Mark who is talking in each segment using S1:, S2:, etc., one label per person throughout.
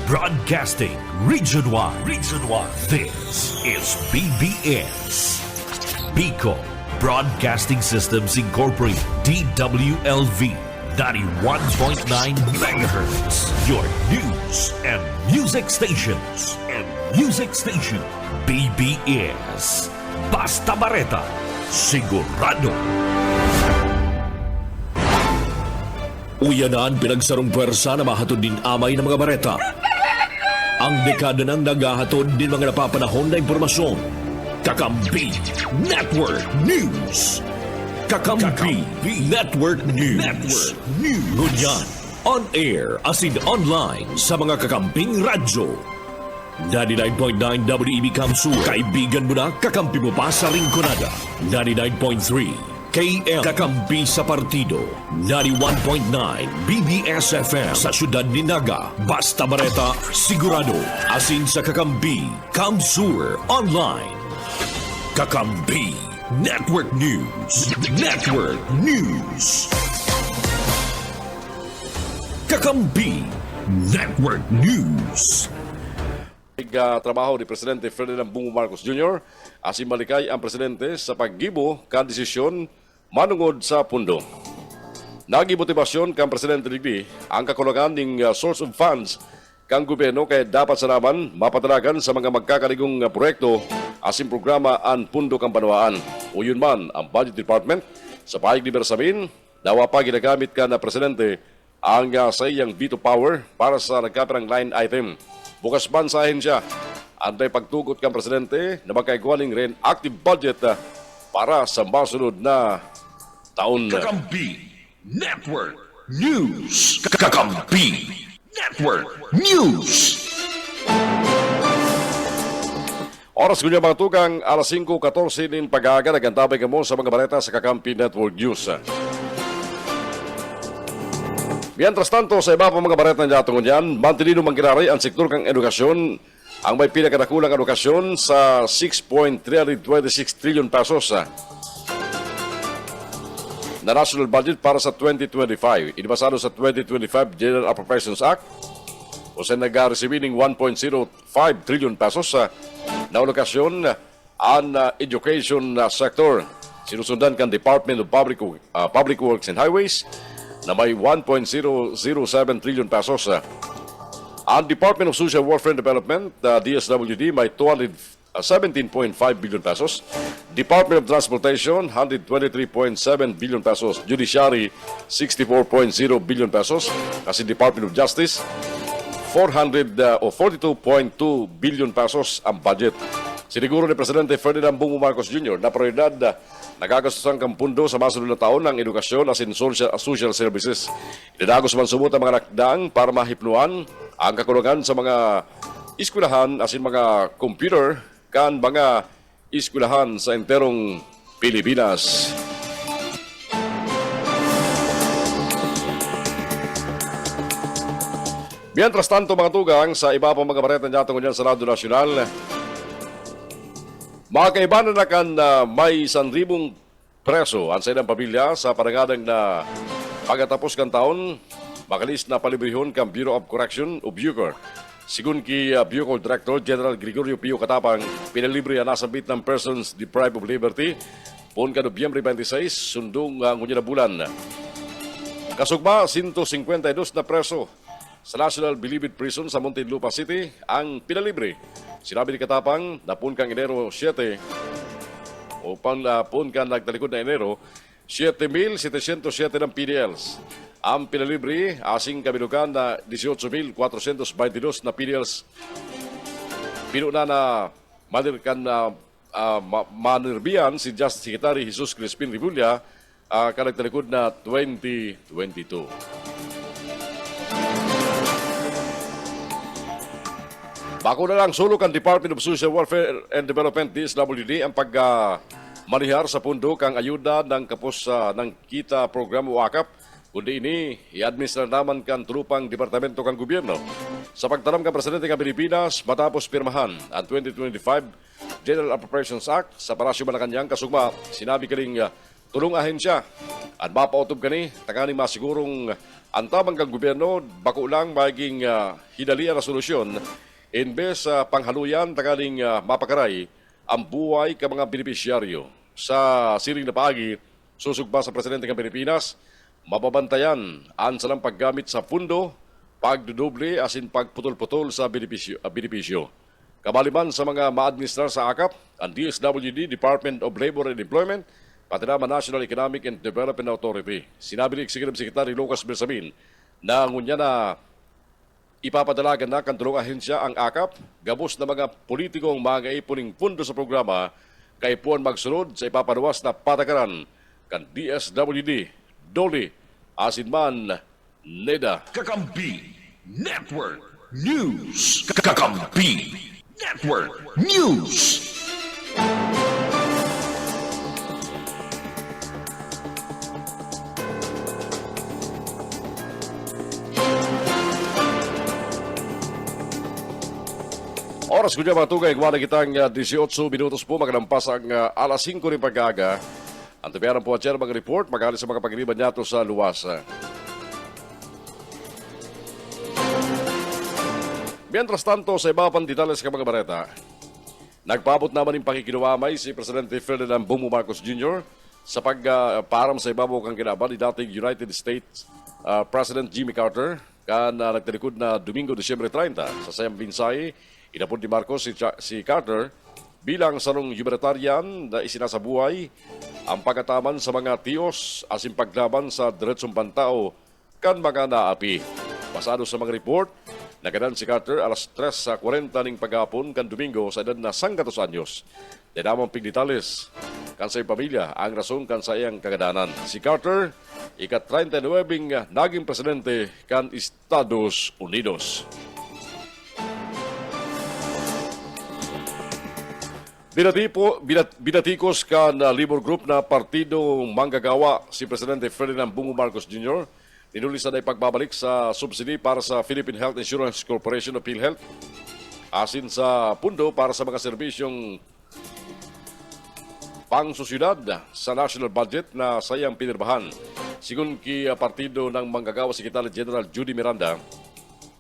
S1: Broadcasting Region 1. Region 1. This is BBS. Bicol Broadcasting Systems Incorporated. DWLV. 91.9 megahertz. Your news and music stations. BBS. Basta Bareta. Sigurado. Uyanan pinagsarong pwersa na mahatod din amay ng mga bareta. Ang dekada ng naghahatod din mga napapanahon na impormasyon. Kakampi Network News. Kakampi Network News. Ngunyan, on air as in online sa mga kakamping radyo. 99.9 WEB Kamsur. Kaibigan mo na, kakampi mo pa sa Rinconada. 99.3 KM Kakampi sa Partido. 91.9 BBS FM sa Syudad ni Naga. Basta Bareta, sigurado. Asin sa Kakampi, Kamsur Online. Kakampi Network News. Kakampi Network News.
S2: Trabaho ni Presidente Ferdinand Bongbong Marcos Jr. asin malikay ang Presidente sa paggibo kan desisyon manungod sa pundo. Nagimotibasyon kang Presidente Digdi ang kakulangan ng source of funds kang gobyerno kaya dapat sa naman mapadalagan sa mga magkakaligong proyekto asin programa ang pundo kang banwaan. O yun man ang Budget Department sa pahig ni Bersamin, dawa pa ginagamit ka na Presidente ang sa iyang veto power para sa nagkapirang line item. Bukas bansahin siya. Anday pagtugot kang Presidente na magkaiguaning rin active budget para sa masunod na taon.
S1: Kakampi Network News. Kakampi Network News.
S2: Oras ko niya mga tugang, alas 5:14 din pag-aaga, nagantabay ka mo sa mga baleta sa Kakampi Network News. Mientras tanto, sa iba pa mga baleta na tungon yan, mantinino mangkiraray ang sektor kang edukasyon ang may pinakadakulang edukasyon sa 6.326 trillion pesos na national budget para sa 2025. Inibasado sa 2025 General Appropriations Act o sa nag-receiving 1.05 trillion pesos na alokasyon ang education sector. Sinusundan kan Department of Public Works and Highways na may 1.007 trillion pesos. Ang Department of Social Welfare and Development, DSWD, may 217.5 billion pesos. Department of Transportation, 123.7 billion pesos. Judiciary, 64.0 billion pesos. Kasi Department of Justice, 42.2 billion pesos ang budget. Siniguro ni Presidente Ferdinand Bongbong Marcos Jr. na prioridad nagagastusan kang pundo sa masunod na taon ng edukasyon as in social services. Idadagos man sumut ang mga nakdaang para mahipnuan ang kakulangan sa mga eskwelahan as in mga computer kan mga eskwelahan sa enterong Pilipinas. Mientras tanto mga tugang, sa iba pang mga bareta niya tungkol sa Radyo Nasyonal, mga kaibanan na kan may 1,000 preso ang sa ilang pamilya sa parangadang na pagkatapos kan taon, makalis na palibrihon kang Bureau of Correction o Bucor. Sigun ki Bucor Director General Gregorio Pio Katapang, pinalibre ang nasabit ng persons deprived of liberty pun ka Nobyembre 26, sundong ngunya na bulan. Kasugma, 152 na preso sa National Bilibid Prison sa Muntinlupa City ang pinalibre. Sinabi ni Katapang na pun kang Enero 7 o pun kang nagtalikod na Enero, 7,707 ng PDLs. Ang pinalibre, asing kabilukan na 18,422 na PDLs. Pinuna na manirbiyan si Justice Secretary Jesus Crispin Rimulya kanagtalikod na 2022. Bako na lang sulok ang Department of Social Welfare and Development DSWD ang pagmalihar sa pundo kang ayuda ng kapos ng kita program o AKAP, kundi ini i-administer naman kan trupang departamento kang gobyerno. Sa pagtanam kang Presidente ng Pilipinas matapos pirmahan ang 2025 General Appropriations Act sa Palasyo Malacanang kasugma, sinabi kaling tulong ahensya at mapautob kani tangani masigurong antamang kang gobyerno bako lang maging hidalian na solusyon imbes sa panghaluyan tangani mapakaray ang buhay ka mga benepisyaryo sa siring na paagi susugba sa presidente ng Pilipinas mababantayan ang salang paggamit sa pundo pagdudoble asin pagputol-putol sa benepisyo. Kabaliman sa mga maadministrar sa AKAP, ang DSWD, Department of Labor and Employment, pati naman National Economic and Development Authority. Sinabi ni Executive Secretary Lucas Bersamin na ngunya na ipapadalagan na kantulong ahensya ang AKAP, gabos na mga politikong mga ipuning pundo sa programa, kay puan magsunod sa ipapaluwas na patakaran kan DSWD, DOLE, asin man, NEDA.
S1: Kakampi Network News. Kakampi Network News.
S2: Oras ko dyan mga tugay, gumana kitang 18 minutos po, maglampas ang alas 5 rin pag-aga. Ang tabiyanan po at siya mga report, magaling sa mga pagriban niya sa luwas. Mientras tanto, sa iba pang detalles ka mga bareta, nagpabot naman yung pakikinuamay si Presidente Ferdinand Bongbong Marcos Jr. sa pagparam sa ibabaw kang kinaban ni dating United States President Jimmy Carter kan nagtalikod na Domingo, Disyembre 30 sa sayang binsay. Inapod ni Marcos si Carter bilang sanong humanitarian na isinasabuhay ang pagkataman sa mga tiyos asin paglaban sa diretsong pantao kan mga naapi. Basado sa mga report, nagadan si Carter alas 3:40 ning paghapon kan Domingo sa edad na 100 anyos. Dinamang pigditales kan sa pamilya ang rason kan sa iyang kagadanan. Si Carter, ika-39 naging presidente kan Estados Unidos. Binatikos ka na Labor Group na partido manggagawa si Presidente Ferdinand Bongbong Marcos Jr. Ninulisan ay pagbabalik sa subsidy para sa Philippine Health Insurance Corporation o PhilHealth asin sa pundo para sa mga serbisyong pangsusyudad sa national budget na sayang pinirbahan. Sigun ki partido ng manggagawa Secretary General Judy Miranda,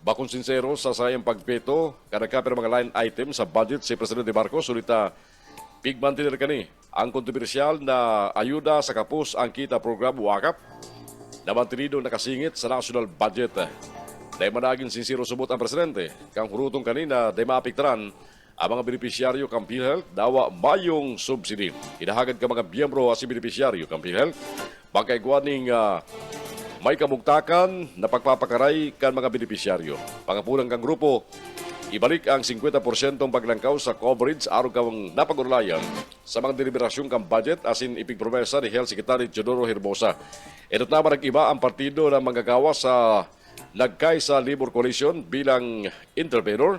S2: bakong sincero sa sayang pagpeto kanagkapir mga line item sa budget si Presidente Marcos ulita pigmantinir kani ang kontrobersyal na ayuda sa kapos ang kita program WAKAP na mantinido nakasingit sa national budget. Dahil managing sincero subot ang Presidente kang hurutong kanina dahil maapiktaran ang mga benepisyaryo kang PhilHealth dawa mayong subsidy. Hinahagad ka mga biyembro si benepisyaryo kang PhilHealth magkaigwaning may kamugtakan na pagpapakaray kan mga benepisyaryo. Pangapulang kang grupo, ibalik ang 50% paglangkaw sa coverage araw kang napag-unlayan sa mga deliberasyong kang budget asin ipigpromesa ni Health Secretary Teodoro Herbosa. Ito't naman nag-iba ang partido ng manggagawa sa nagkay sa Labor Coalition bilang intervenor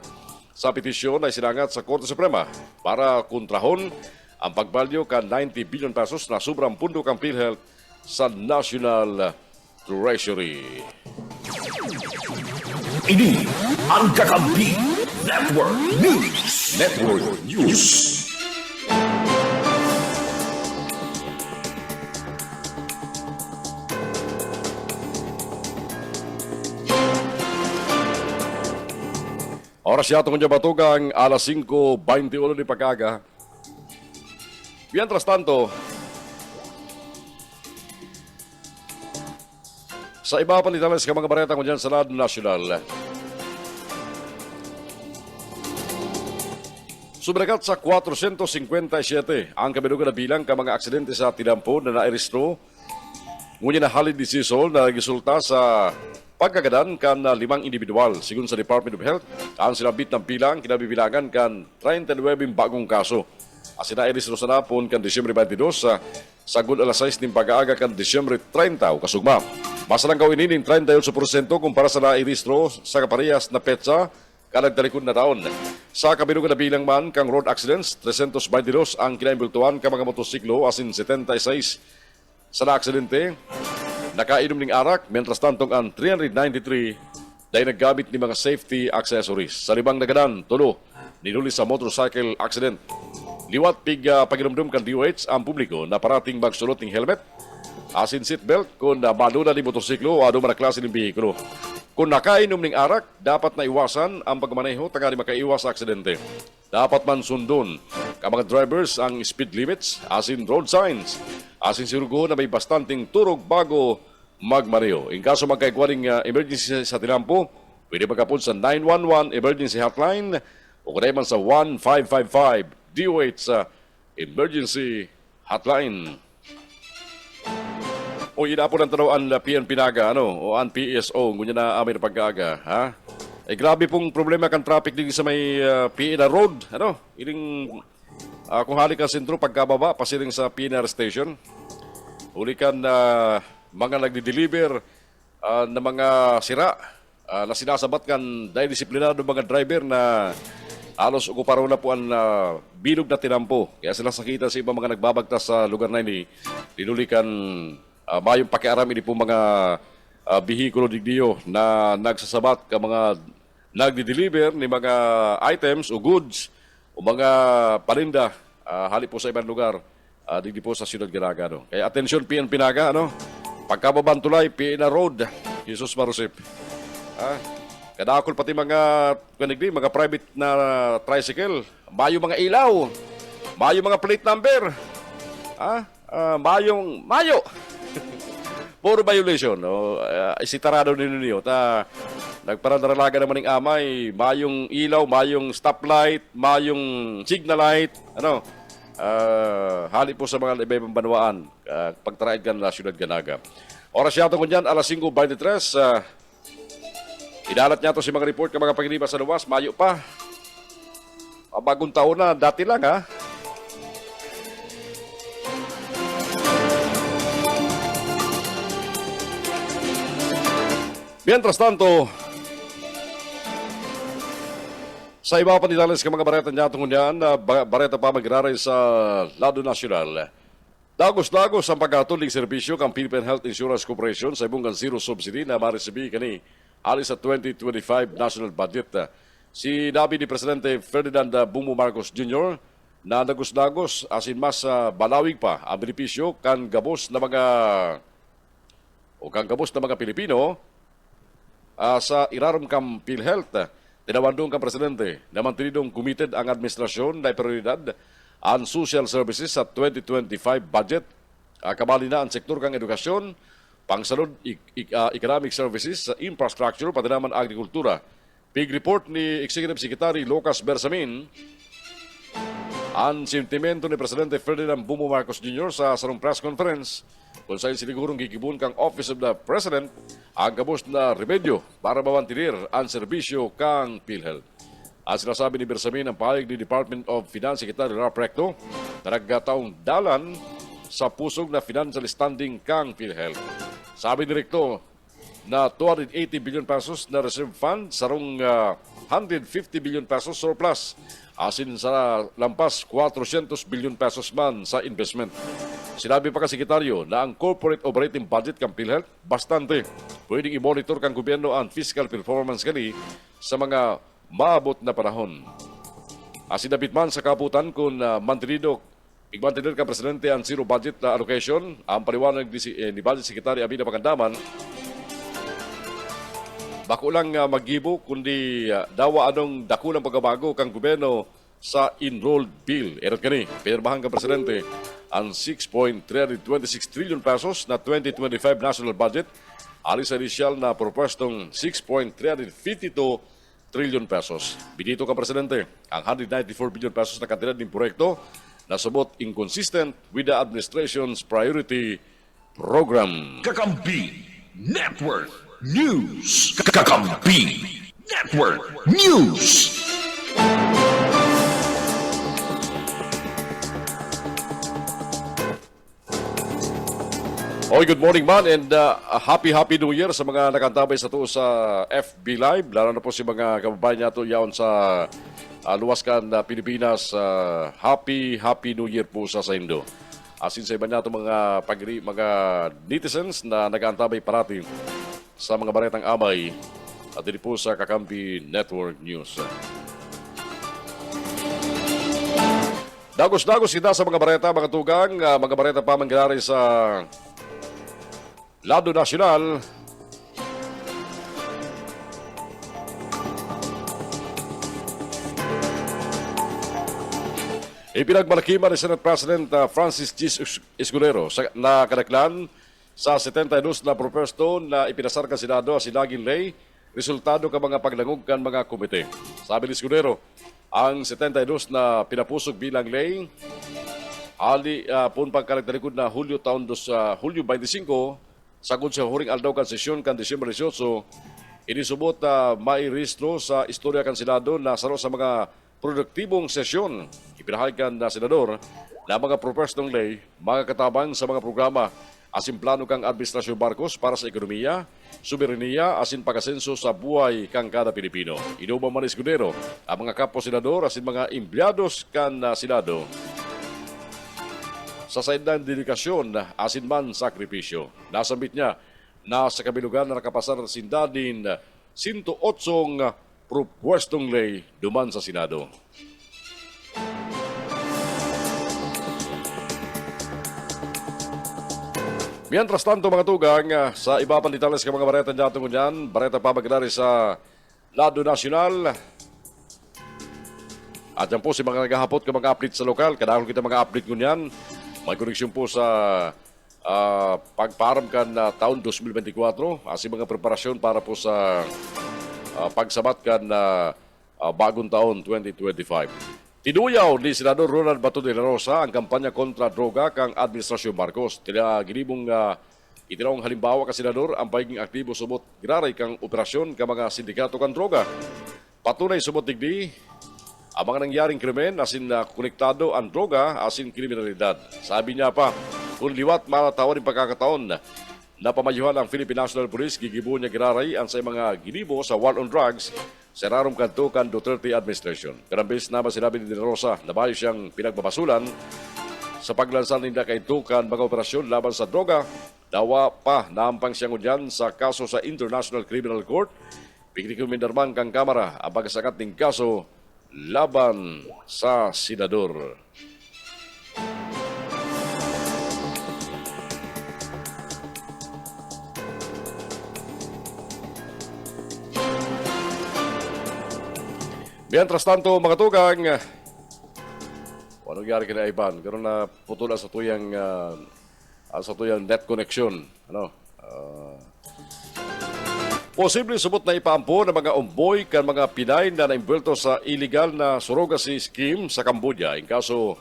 S2: sa petisyon na isinangat sa Korte Suprema para kontrahon ang pagbalyo ka 90 billion pesos na sobrang pundo kang PhilHealth sa National Treasury.
S1: Ini ang Kakampi Network News. Network News.
S2: Oras yato kung batugang alas 5:21 di pagkaga. Mientras tanto, sa iba pa nitales ka mga bareta kung dyan sa lado nasyonal. Subragat sa 457 ang kabilugan na bilang ka mga aksidente sa tinampo na nairistro. Ngunit na halid disisol na resulta sa pagkagadan kan 5 individual. Sigun sa Department of Health, ang sinabit ng bilang kinabibilangan kan 39 bagong kaso. Asina iristro sa napon kan Disyembre 22 sagod alas 6 ng pag-aaga kan Disyembre 30 o kasugma. Masalang gawin inin 38% kumpara sa nairistro sa kaparehas na petsa kanagtalikod na taon. Sa kabilugan na bilang man kang road accidents, 322 ang kinaimbultuan ka mga motosiklo asin 76 sa na-aksidente. Nakainom ning arak, mentras tantong ang 393 dahil naggamit ni mga safety accessories. Sa libang nagadan, tulo, ninulis sa motorcycle accident. Liwat paginumdum kan DOH ang publiko na parating magsulot ng helmet, asin seatbelt kung maduna ni motorsiklo o aduma na klase ng bihikulo. Kung nakainom ng arak, dapat na iwasan ang pagmaneho tanga ni makaiwas sa aksidente. Dapat man sundon ka mga drivers ang speed limits, asin road signs, asin sirugo na may bastanting turog bago magmaneho. In kaso magkaigwaring emergency sa tinampo, pwede magkapun sa 911 emergency hotline o kunay man sa 1555 DOH sa emergency hotline. O inapon ang tanawaan na PNP Naga, o ang PSO, ngunya na amin na pag-aga, ha? Grabe pong problema kan traffic din sa may PNR Road, iling, kung halik ang sentro, pagkababa, pasiring sa PNR Station, hulikan na mga nagdi-deliver na mga sira, na sinasabat kan dahil disiplinado mga driver na halos okuparo na po ang bilog na tinampo. Kaya sila sakita sa ibang mga nagbabagtas sa lugar na ini. Dinulikan mayong pakiaram ini po mga bihikulo digdiyo na nagsasabat ka mga nagdi-deliver ni mga items o goods o mga paninda hali po sa ibang lugar digdi po sa Siyudad Ganaga. Kaya atensyon PNP Naga, pagkababang tulay, PNR Road, Jesus Marusip. Kadakol pati mga private na tricycle, mayo mga ilaw, mayo mga plate number, mayo. Puro violation, isitarado ninyo. Nagparandaralaga naman ng amay, mayong ilaw, mayong stoplight, mayong signal light, hali po sa mga ibang banwaan, pagtaraid ka na Siyudad Ganaga. Oras yato ko dyan, alas 5:23, idalat niya to si mga report ka mga paginiba sa luwas, mayo pa. Bagong taon na, dati lang ha. Mientras tanto, sa iba pa nilalas ka mga bareta niya tungkol yan, bareta pa magraray sa lado nasyonal. Dagos-dagos ang pagkatulig serbisyo kang Philippine Health Insurance Corporation sa ibong zero subsidy na maresibi kani alis sa 2025 national budget. Si Nabi ni Presidente Ferdinand Bongbong Marcos Jr. na dagos-dagos asin mas balawig pa ang benepisyo kan gabos na mga Pilipino sa irarom kam PhilHealth. Tinawandong kang Presidente na mantinidong committed ang administrasyon na prioridad ang social services sa 2025 budget. Kabali na ang sektor kang edukasyon, pangsalud economic services, infrastructure, pati naman agrikultura. Big report ni Executive Secretary Lucas Bersamin ang sentimento ni Presidente Ferdinand Bongbong Marcos Jr. sa sarong press conference kung saan sinigurong gigibon kang Office of the President ang gabos na remedyo para mamantinir ang serbisyo kang PhilHealth. Ang sinasabi ni Bersamin ang pahayag ni Department of Finance Secretary Ralph Recto na nagkataong dalan sa pusog na financial standing kang PhilHealth. Sabi ni Recto na 280 billion pesos na reserve fund sarong 150 billion pesos surplus asin sa lampas 400 billion pesos man sa investment. Sinabi pa ka Sekretaryo na ang corporate operating budget kang PhilHealth bastante. Pwedeng i-monitor kang gobyerno ang fiscal performance kani sa mga maabot na panahon. Asin nabit man sa kaputan kung igmantinir ka Presidente ang zero budget na allocation, ang paliwanag ni Budget Secretary Abida Pagandaman, bako lang maggibo kundi dawa anong dakulang pagbabago kang gobyerno sa enrolled bill. Erot kani, pinirmahan ka Presidente ang 6.326 trillion pesos na 2025 national budget alis sa inisyal na propostong 6.352 trillion pesos. Binito ka Presidente ang 194 billion pesos na kantidad ng proyekto na subot inconsistent with the administration's priority program.
S3: Kakampi Network News. Kakampi Network News.
S2: Good morning man and happy New Year sa mga nakantabay sa tuo sa FB Live. Lalo na po si mga kababayan nato yaon sa luwaskan Pilipinas. Happy New Year po sa Indo. Asin sa iba nato mga netizens na nag-aantabay parati sa mga baretang amay at dito po sa Kakampi Network News. Dagos-dagos kita sa mga bareta, mga tugang, mga bareta pa mangyari sa lado nasyonal. Ipinagmalakiman ni Senate President Francis G. Escudero na kadaklan sa 72 na propesto na ipinasar ka Senado as sinaging lay, resultado ka mga paglangog kan mga komite. Sabi ni Escudero, ang 72 na pinapusog bilang lay, hali pun pagkalagtalikod na Hulyo taon Hulyo 25, sagod sa huring aldaw kan sesyon kan Disyembre 18, inisubot na mairehistro sa istorya kan Senado na saro sa mga produktibong sesyon. Ipinahagan na senador na mga propostong lay, mga katabang sa mga programa asin plano kang Administrasyon Marcos para sa ekonomiya, soberenya asin pag-asenso sa buhay kang kada Pilipino. Inuman man Escudero ang mga kapo senador asin mga empleados kan Senado sa saydang dedikasyon asin man sakripisyo. Nasambit niya na sa kabilugan na nakapasar sindadin 108 propwestong lay duman sa Senado. Mientras tanto mga tugang, sa iba pang detalles ka mga bareta dyan tungkol yan, bareta pa magdari sa lado nasyonal. At yan po si mga naghahapot ka mga update sa lokal, kadahol kita mga update ngunyan. May koneksyon po sa pagparam kan taon 2024, asi mga preparasyon para po sa pagsabat kan bagong taon 2025. Tinuyaw ni Senador Ronald Bato de la Rosa ang kampanya kontra droga kang Administrasyon Marcos. Ginibong itinawang halimbawa ka Senador ang pagiging aktibo subot graray kang operasyon ka mga sindikato kang droga. Patunay subot digdi ang mga nangyaring krimen asin konektado ang droga asin kriminalidad. Sabi niya pa, kung liwat matatawad ng pagkakataon na pamayuhan ang Philippine National Police, gigibo niya giraray ang sa mga ginibo sa war on drugs sa rarom kanto kan Duterte administration. Karambis naman sinabi ni De La Rosa na bayo siyang pinagbabasulan sa paglansan nila kay Tukan mga operasyon laban sa droga. Dawa pa naampang siyang udyan sa kaso sa International Criminal Court. Pagkikumindarman kang kamara ang pagkasakat ng kaso laban sa senador. Mientras tanto, mga tugang, anong nangyari kina Ivan? Karoon na putula sa tuyang net connection. Posible subot na ipaampo ng mga umboy kan mga Pinay na naimbwelto sa illegal na surrogacy scheme sa Cambodia. In kaso,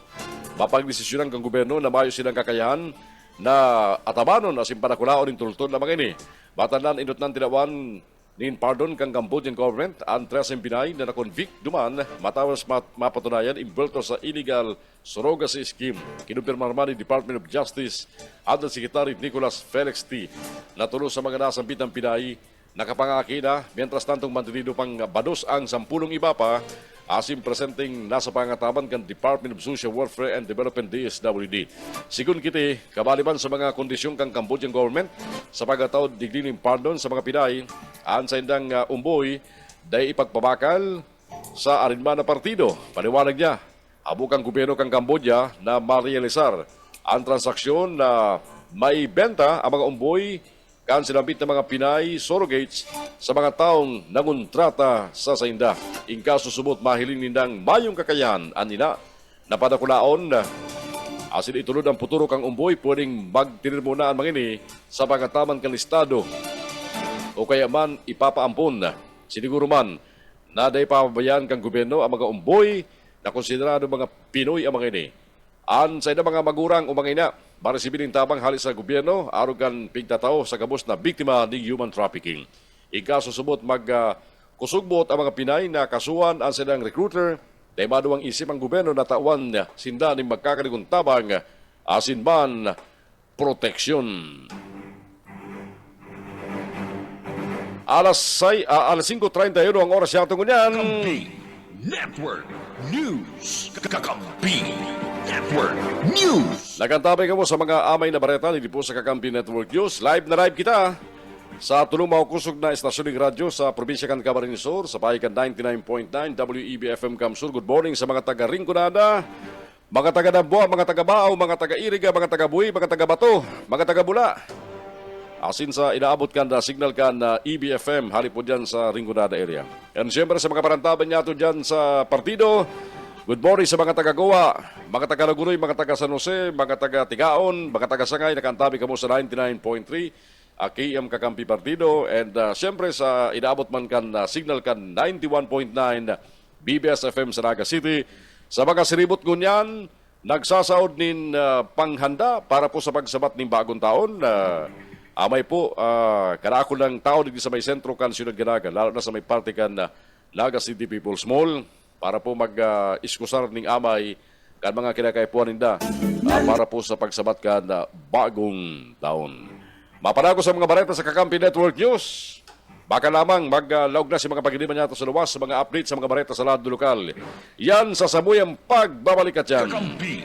S2: mapagdesisyonan ng gobyerno na mayo silang kakayahan na atabanon na simpanakulaon ng tultol na mga ini. Batanan inot ng tinawan nin pardon kang Cambodian government ang 13 Pinay na na-convict duman matapos mapatunayan imbulto sa illegal surrogacy scheme. Kinumpirma naman ni Department of Justice Under Secretary Nicholas Felix T. na tulo sa mga nasambitang Pinay nakapangaki na mientras tantong mantinido pang bados ang 10 iba pa asim presenting nasa pangataban kan Department of Social Welfare and Development DSWD. Sigun kiti, kabaliban sa mga kondisyon kang Cambodian government sa pagkataod digdining pardon sa mga Pinay, ang sa indang umboy, day ipagpabakal sa arinma na partido. Paliwanag niya, abukang gobyerno kang Cambodia na marealisar ang transaksyon na may benta ang mga umboy kan sinabit ng mga Pinay surrogates sa mga taong nangontrata sa sainda. In kaso subot mahiling nindang mayong kakayahan anina na padakulaon asin itulod ang puturo kang umboy pwedeng magtinir muna ang mga ini sa pagkataman kang listado o kaya man ipapaampon. Siniguro man na day papabayaan kang gobyerno ang mga umboy na konsiderado mga Pinoy ang mga ini. An sa mga magurang o mga ina, maresibin tabang halis sa gobyerno, arugan pigtatao sa kabos na biktima ng human trafficking. Ikaso subot magkusugbot ang mga Pinay na kasuhan ang silang recruiter, dahil maduwang isip ang gobyerno na tawan sinda ng magkakaligong tabang asin man proteksyon. Alas 5:31 ang oras yatong ngunyan.
S3: Kakampi Network News. Kakampi Network News.
S2: Nagantabay ka mo sa mga amay na bareta hindi po sa Kakampi Network News. Live na live kita sa tulong maukusog na estasyon ng radyo sa probinsya kan Camarines Sur sa pahikan 99.9 WEB FM Camsur. Good morning sa mga taga-Rinconada, mga taga Damboa, mga taga Bao, mga taga Iriga, mga taga Buhi, mga taga Bato, mga taga Bula. Asin sa inaabot kan na signal kan na EBFM, hali po dyan sa Rinconada area. And siyempre sa mga parantaban niya dyan sa partido, good morning sa mga taga Goa, mga taga Lagunoy, mga taga San Jose, mga taga Tigaon, mga taga Sangay, nakantabi kamo sa 99.3, KM Kakampi Partido. And siyempre sa inaabot man kan na signal kan 91.9 BBS FM sa Naga City. Sa mga siribot ngunyan, nagsasaod nin panghanda para po sa pagsabat ng bagong taon. Amay po, karako lang tao dito sa may sentro kan Ciudad Ganaga, lalo na sa may parte kan Naga City People's Mall, para po mag-iskusar ning amay kan mga kinakaipuan ninda para po sa pagsabat kan bagong taon. Mapanago sa mga bareta sa Kakampi Network News. Baka lamang maglaog na si mga pagdiliman niya sa luwas sa mga update sa mga bareta sa lado lokal. Yan sa samuyang pagbabalik at yan.
S3: Kakampi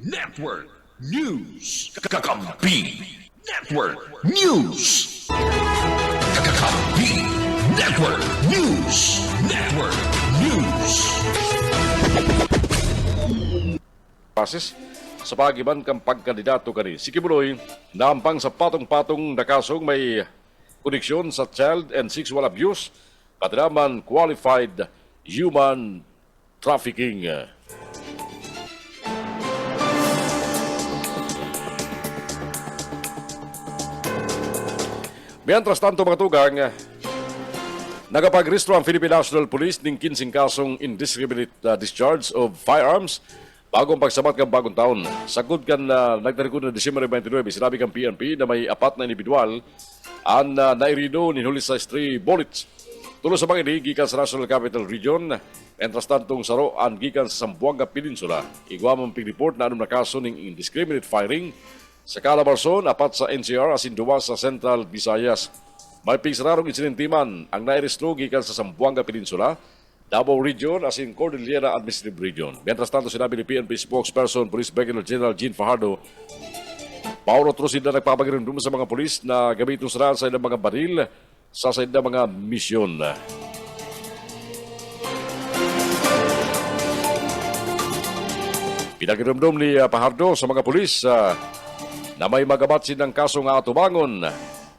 S3: Network News. Kakampi Network News. Kakampi Network News. Network News.
S2: Pasis sa pagiban kang pagkandidato kani. Si Kibuloy, naampang sa patong-patong na kasong may koneksyon sa child and sexual abuse, katiraman qualified human trafficking. Mientras tanto mga tugang, nagapag-restro ang Philippine National Police ng 15 kasong indiscriminate discharge of firearms bagong pagsabat ng bagong taon. Sagod kan nagtarikod na December 29, sinabi kang PNP na may 4 na individual ang nairido ni huli sa 3 bullets. Tulo sa mga ini, gikan sa National Capital Region. Entras tantong saro ang gikan sa Zamboanga Peninsula. Igwamang pig-report na anong na kaso ng indiscriminate firing sa Calabarzon, 4 sa NCR, asin 2 sa Central Visayas. May pigsararong insidentiman ang nairistro gikan sa Zamboanga Peninsula, Davao Region, asin Cordillera Administrative Region. Mientras tanto, sinabi ni PNP spokesperson, Police Brigadier General Jean Fajardo, Mauro Trusid na nagpapagirimdum sa mga pulis na gamitin sa ilang mga baril sa ilang mga misyon. Pinagirimdum ni Fajardo sa mga pulis na may magabatsin ng kaso nga atubangon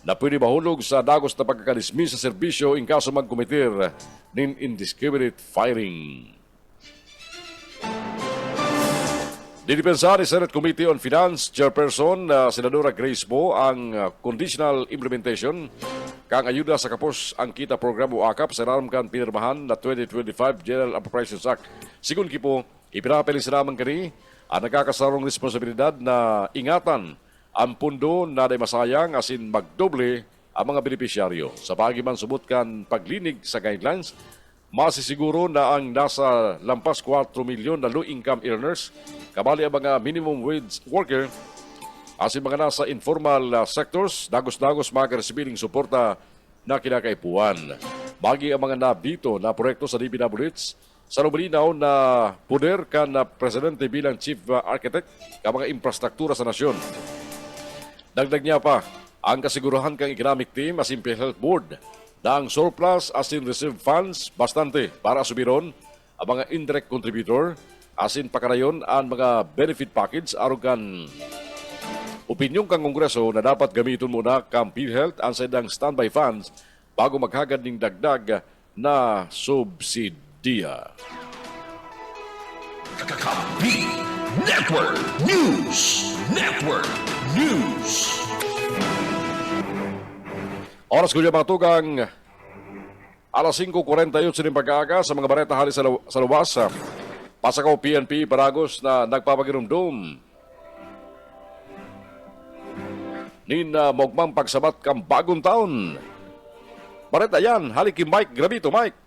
S2: na pwede mahulog sa dagos na pagkakadismiss sa serbisyo in kaso magkumitir ng indiscriminate firing. Dinipensa ni Senate Committee on Finance Chairperson Senadora Grace Poe ang conditional implementation kang ayuda sa kapos ang kita programa o AKAP sa naramkan pinirmahan na 2025 General Appropriations Act. Sigun kipo, ipinapiling sinamang kani ang nagkakasarong responsibilidad na ingatan ang pundo na day masayang asin magdoble ang mga benepisyaryo. Sa pagiman subutkan paglinig sa guidelines, masisiguro na ang nasa lampas 4 milyon na low-income earners, kabali ang mga minimum wage worker, asin mga nasa informal sectors, dagos-dagos makakasibiling suporta na kinakaipuan. Bagi ang mga nabito na proyekto sa DPWH, sa lumalinaw na puder ka na presidente bilang chief architect ka mga infrastruktura sa nasyon. Dagdag niya pa, ang kasiguruhan kang economic team as in PhilHealth Board na ang surplus as in reserve funds bastante para subiron ang mga indirect contributor as in pakarayon ang mga benefit package arugan opinyong kang kongreso na dapat gamiton muna kang PhilHealth ang sadang standby funds bago maghagad ng dagdag na subsidiya.
S3: Kakampi Network News. Network News.
S2: Oras ko mga tugang, alas 5:48 ng pag-aaga sa mga bareta hali sa luwas. Pasakaw PNP Paragos na nagpapagirumdum. Nina mogmang pagsabat kang bagong taon. Bareta yan, hali kay Mike Gravito. Mike.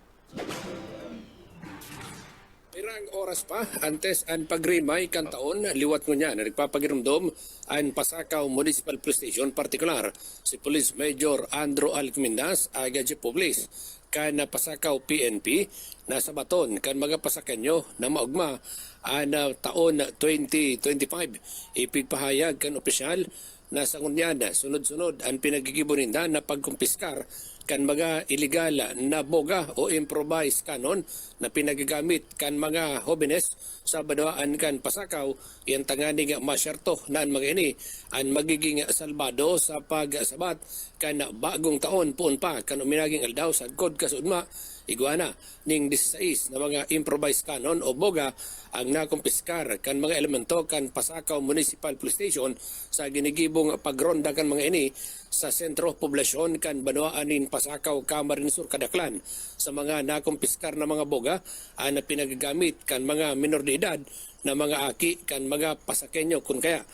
S4: Irang oras pa, antes ang pagrimay kan taon, liwat ko niya na nagpapagirumdom ang Pasakaw Municipal Police Station, partikular si Police Major Andrew Alcmindas, Agad Police, kan Pasakaw PNP, nasa baton kan mga pasakanyo na maugma ang taon 2025. Ipigpahayag kan opisyal na sa ngunyan, sunod-sunod ang pinagigibuninda na pagkumpiskar kan mga illegal na boga o improvised canon na pinagagamit kan mga hobenes sa banwaan kan pasakaw yan tangani nga masyerto na mga ini ang magiging salbado sa pagsabat kan bagong taon puon pa kan uminaging aldaw sa kod kasudma iguana ning 16 na mga improvised canon o boga ang nakumpiskar kan mga elemento kan Pasakaw Municipal Police Station sa ginigibong pagronda kan mga ini sa sentro poblasyon kan Banwaanin Pasakaw Camarines Sur Kadaklan sa mga nakumpiskar na mga boga na pinagagamit kan mga minor de edad na mga aki kan mga pasakenyo kun kaya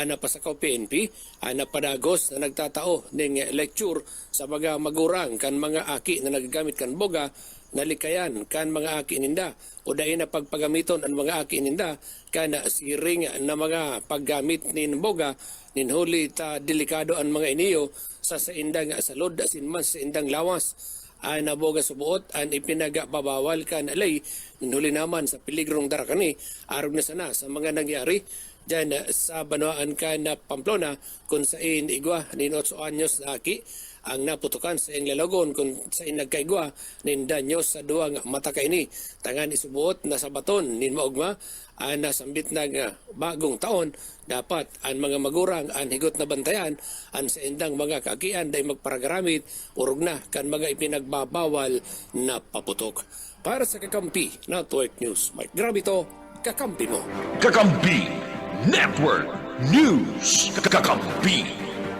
S4: na Pasakaw PNP na padagos na nagtatao ning lecture sa mga magurang kan mga aki na nagagamit kan boga nalikayan kan mga aki ninda o dahil na pagpagamiton ang mga aki ninda kan siring na mga paggamit nin boga nin huli ta delikado ang mga iniyo sa indang salod asin man sa indang lawas na boga subuot ang ipinagababawal kan alay nin huli naman sa peligrong darakani arog na sana sa mga nangyari dyan sa Banwaan kan Pamplona kung sa igwa nin 8 anyos na aki ang naputukan sa iyang lalagon kung sa iyang nagkaigwa nin danyo sa duwang mata kaini tangan isubuot na sa baton nin maugma ang nasambit ng bagong taon dapat ang mga magurang ang higot na bantayan ang sa indang mga kaakian dahil magparagaramit urog na kan mga ipinagbabawal na paputok. Para sa Kakampi Network News, Mike Grabito, Kakampi mo.
S3: Kakampi Network News. Kakampi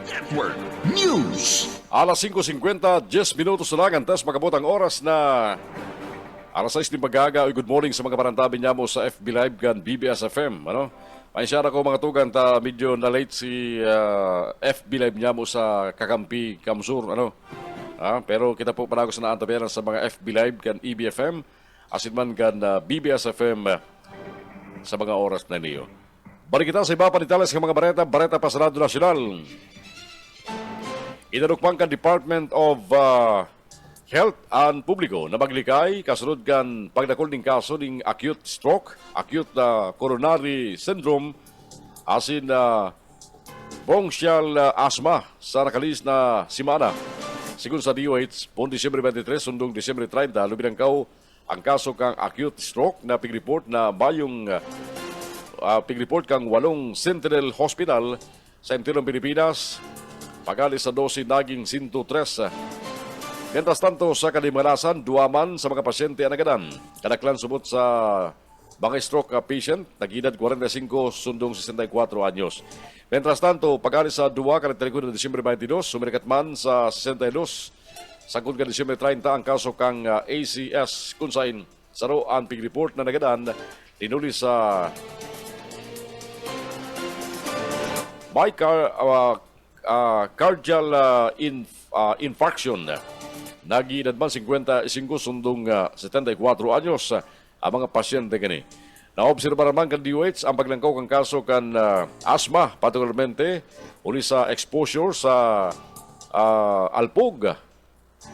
S3: Network News.
S2: Alas 5:50, 10 minutos na lang antes makabot ang oras na alas 6 din magaga. Good morning sa mga parantabi niya mo sa FB Live kan BBS FM. Ano? Painsyara ko mga tugan ta medyo na late si FB Live niya mo sa Kakampi, Kamsur. Ano? Pero kita po panago sa naantabayan sa mga FB Live kan EBFM asin man kan BBS FM sa mga oras na niyo. Balik kita sa iba pa detalles ng mga bareta pa sa Radyo Nacional. Inarukpang kan Department of Health and Publiko na maglikay kasunod kan pagdakol ning kaso ning acute stroke, acute coronary syndrome asin bronchial asthma sa nakalis na simana. Sigun sa DOH, pon Disyembre 23 sundong Disyembre 30 lubinangkaw ang kaso kang acute stroke na pig-report na bayong pig-report kang 8 Sentinel Hospital sa interior ng Pilipinas. Pagalis sa dosi naging 103. Mientras tanto sa Kalimalasan, duaman sa mga pasyente anagadan. Kadaklan sumot sa mga stroke patient, nag-edad 45 sundong 64 anyos. Mientras tanto, pagalis sa duwa kalendaryo ng Disyembre 22, sumirikat man sa 62. Sagod ka Disyembre 30 ang kaso kang ACS kunsain saro ang pig-report na nagadan dinuli sa cardial infarction. Nag-edad man 55 sundong 74 anyos ang mga pasyente kani. Naobserba naman kan DOH ang paglangkaw kang kaso kan asthma, particularmente uli sa exposure sa alpog,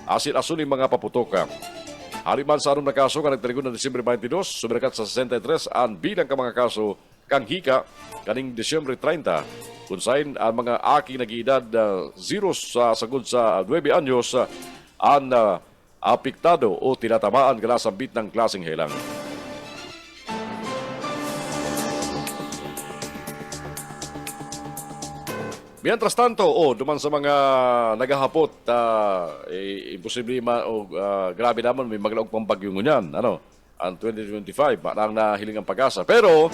S2: asin-asun mga paputok. Haliman sa anong na kaso kan nagtaligon ng Disyembre 22, sumirakat sa 63 ang bilang ka mga kaso kang hika kaning Disyembre 30 kung saan ang mga aki nag-edad 0 sa sagod sa 9 anyos ang apektado o tinatamaan kala sa bit ng klaseng helang. Mientras tanto, duman sa mga naghahapot, imposible grabe naman may maglaog pang bagyo ngunyan, ang 2025, parang nahiling ang pag-asa. Pero,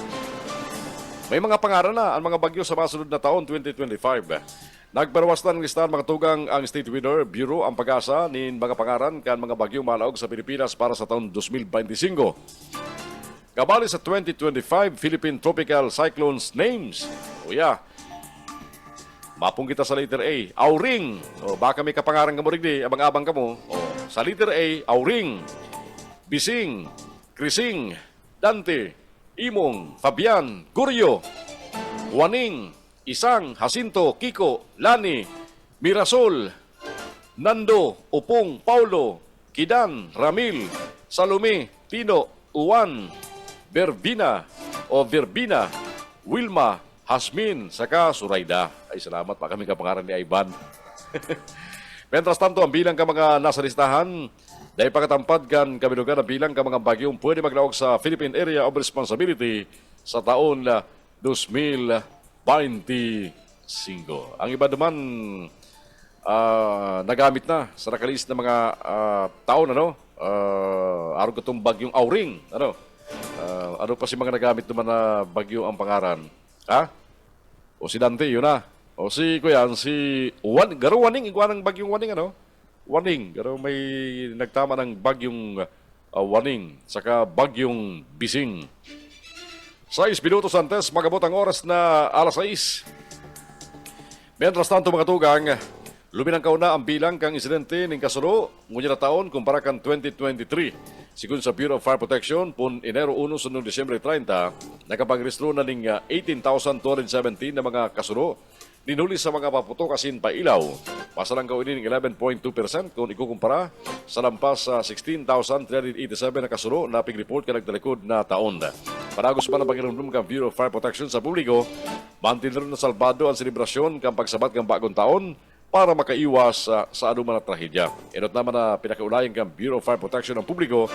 S2: may mga pangaran na ang mga bagyo sa masunod na taon, 2025. Nagparawas na ng listahan mga tugang ang State Weather Bureau ang pag-asa ni mga pangaran kan mga bagyo malaog sa Pilipinas para sa taon 2025. Kabali sa 2025 Philippine Tropical Cyclones names. Mapong kita sa letter A, Auring. Baka may kapangarang kamurig di, abang-abang ka mo. Sa letter A, Auring, Bising, Krising, Dante, Imong, Fabian, Guryo, Juaning, Isang, Jacinto, Kiko, Lani, Mirasol, Nando, Upong, Paulo, Kidan, Ramil, Salome, Tino, Uwan, Verbina, Wilma, Hasmin, saka Surayda. Ay, salamat pa kami kapangaran ni Ivan. Mientras tanto, ang bilang ka mga nasa listahan, dahil pagkatampad kan kabilugan ang bilang ka mga bagyong pwede maglawag sa Philippine Area of Responsibility sa taon 2025. Ang iba naman nagamit na sa nakalis na mga taon, araw ko itong bagyong Auring, ano pa si mga nagamit naman na bagyo ang pangaran? Ha? O si Dante, yun na. O si Kuyan, si Garo Waning, iguan ng bagyong Waning, Waning, garo may nagtama ng bagyong Waning, saka bagyong Bising. 6 minutos antes, magabot ang oras na alas 6. Mientras tanto mga tugang, luminangkaw na ang bilang kang insidente ng kasulo ngunya na taon kumpara kang 2023. Sigun sa Bureau of Fire Protection, pun Enero 1 sa Disyembre 30, nakapagrestro na ng 18,217 na mga kasulo ninuli sa mga paputok asin pailaw. Masalang gawin ng 11.2% kung ikukumpara sa lampas sa 16,387 na kasulo na pig-report ka nagdalikod na taon. Paragos pa na pag-inumdum kang Bureau of Fire Protection sa publiko, mantinero na salbado ang selebrasyon kang pagsabat kang bagong taon para makaiwas sa anuman na trahedya. Inot naman na pinakaulayan kang Bureau of Fire Protection ng publiko,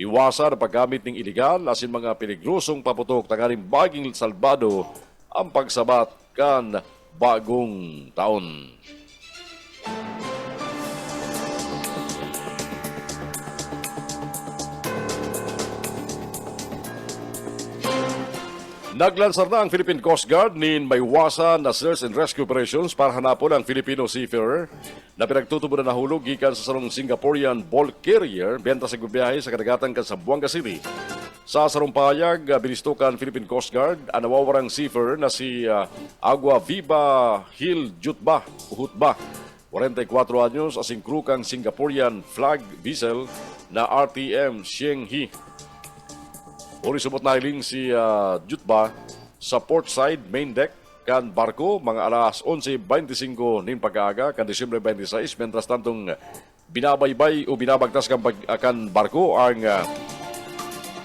S2: iwasan ang paggamit ng iligal asin mga peligrosong paputok tangaling baging salbado ang pagsabat kan bagong taon. Naglansar na ang Philippine Coast Guard nin maiwasan na search and rescue operations para hanapon ang Filipino seafarer na pinagtutubo na nahulog gikan sa sarong Singaporean bulk carrier benta sa gubyahe sa kadagatan kan Zamboanga City. Sa sarong pahayag, binistukan Philippine Coast Guard ang nawawarang seafarer na si Agua Viva Hil Jutba, Uhutba, 44 anyos, asing crew kang Singaporean flag vessel na RTM Shenghi. Uli sumot na hiling si Jutba sa port side main deck kan barko mga alas 11:25 ning pag-aaga kan Disyembre 26, mientras tantong binabaybay o binabagtas kan barko ang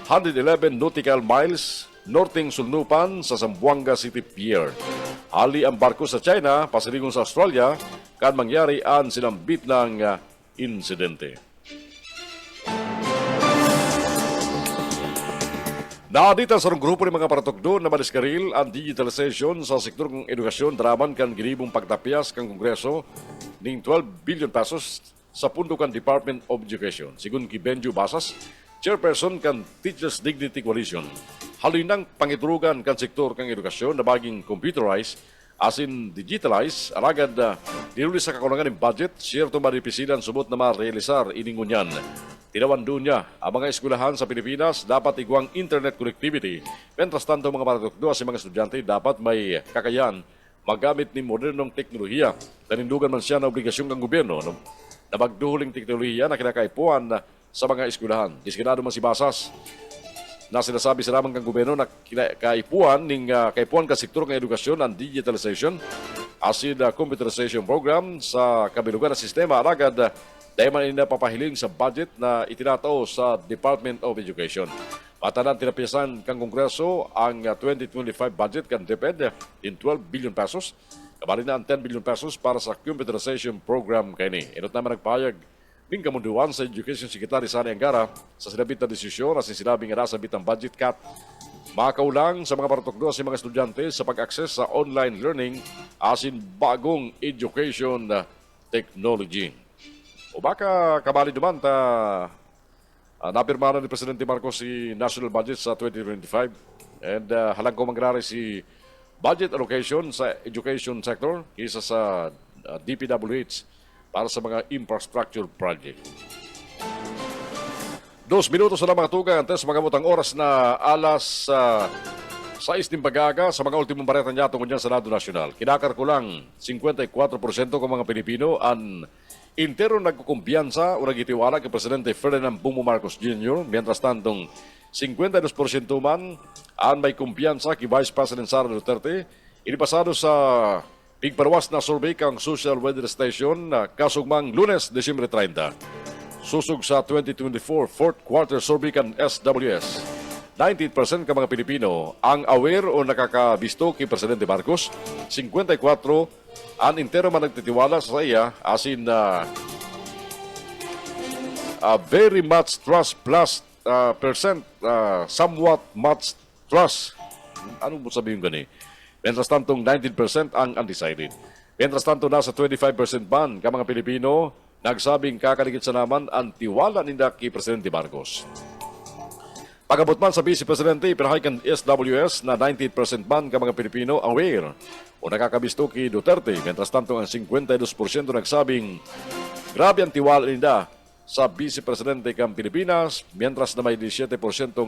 S2: 111 nautical miles norting sulnupan sa Zamboanga City Pier. Ali ang barko sa China pasilingon sa Australia kan mangyari ang sinambit ng insidente. Naadita sa grupo ng mga paratokdo na maniskaril ang digitalization sa sektor ng edukasyon draman kan ginibong pagtapyas kang Kongreso ng 12 billion pesos sa pundo kan Department of Education. Sigun ki Benjo Basas, chairperson kan Teachers Dignity Coalition, halinang pangitrugan kan sektor kang edukasyon na baging computerized asin digitalized, aragad nilulis sa kakulangan ng budget, siyerto maripisilan subot na ma-realisar iningunyan. Tinawando niya ang mga eskwelahan sa Pilipinas dapat iguang internet connectivity. Mientras tanto mga paratokdo sa mga estudyante dapat may kakayan magamit ni modernong teknolohiya. Nanindugan man siya na obligasyon ng gobyerno na magduhuling teknolohiya na kinakaipuan sa mga eskwelahan. Diskinado man si Basas na sinasabi sa lamang kang gobyerno na kaipuan ka sektor ng edukasyon ang digitalization asin computerization program sa kabilugan na sistema aragad dahil man papahiling sa budget na itinatao sa Department of Education. Matanan tinapiyasan kang Kongreso ang 2025 budget kan DepEd in 12 billion pesos. Kabali na ang 10 billion pesos para sa computerization program kaini. Inot naman nagpahayag ng kamunduan sa Education Secretary Sani Angara sa sinabit na desisyon asin sinabing nga nasa bitang budget cut. Makaulang sa mga paratokdo sa mga estudyante sa pag-access sa online learning asin bagong education technology. O baka kabali duman napirmahan ni Presidente Marcos si national budget sa 2025 and halang ko mangrari si budget allocation sa education sector kisa sa DPWH para sa mga infrastructure project. 2 minutos na mga tugang antes magamot ang oras na alas 6 ng pag-aaga sa mga ultimong bareta niya tungkol sa Lado Nacional. Kinakar ko lang 54% ng mga Pilipino ang intero nagkukumpiyansa o nagitiwala kay Presidente Ferdinand Bongbong Marcos Jr. Mientras tantong 52% man ang may kumpiyansa kay Vice President Sara Duterte. Inipasado sa pigparwas na survey kang Social Weather Station na kasugmang Lunes, Disyembre 30. Susug sa 2024 4th quarter survey kan SWS. 19% ka mga Pilipino ang aware o nakakabisto kay Presidente Marcos. 54% ang entero man nagtitiwala sa iya, as in very much trust plus percent somewhat much trust. Ano mo sabihin gani? Mientras tantong 19% ang undecided. Mientras tanto nasa 25% ban ka mga Pilipino nagsabing kakaligit sa naman ang tiwala ninda kay Presidente Marcos. Pagabot man sa Vice Presidente, pinahayagan SWS na 19% ban ka mga Pilipino aware o nakakabisto kay Duterte. Mientras tanto ang 52% nagsabing grabe ang tiwala ninda sa Vice Presidente kang Pilipinas, mientras na may 17%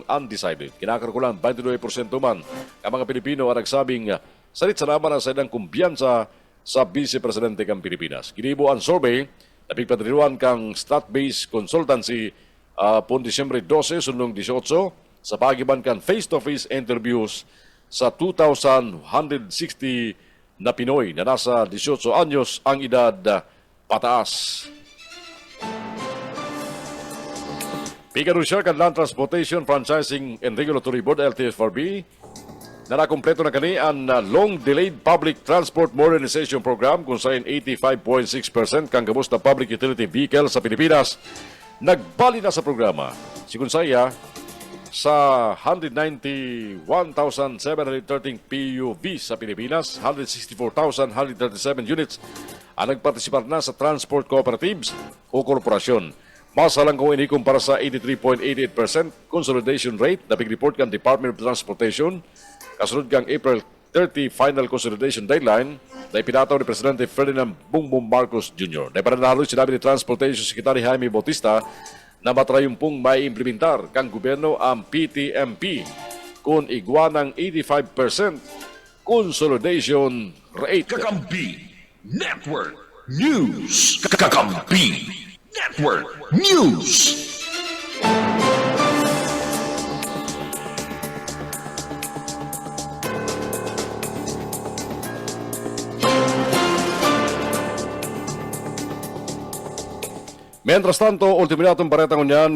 S2: undecided. Kinakalkulan 22% man ang mga Pilipino ang nagsabing salit sa naman ang sadang kumbiyansa sa Vice Presidente kang Pilipinas. Ginibo ang survey na pigpadriwan kang stat-based consultancy pon Disyembre 12, sunong 18, sa pagiban kan face-to-face interviews sa 2,160 na Pinoy na nasa 18 anyos ang edad pataas. Pigarunsya kan Land Transportation Franchising and Regulatory Board LTFRB na nakompleto na kani ang long-delayed public transport modernization program kung saan 85.6% kang gabos na public utility vehicle sa Pilipinas nagbali na sa programa. Sigun saya, sa 191,713 PUV sa Pilipinas, 164,137 units ang nagpartisipar na sa transport cooperatives o korporasyon. Masalang kung ini kumpara sa 83.88% consolidation rate na pig-report kan Department of Transportation kasunod kang April 30 final consolidation deadline na ipinataw ni Presidente Ferdinand Bongbong Marcos Jr. Na ipananalo sinabi ni Transportation Secretary Jaime Bautista na matrayumpong may implementar kang gobyerno ang PTMP kung igwa ng 85% consolidation rate.
S3: Kakampi Network News. Kakampi Network News.
S2: Mientras tanto, ultimatong baretang unyan.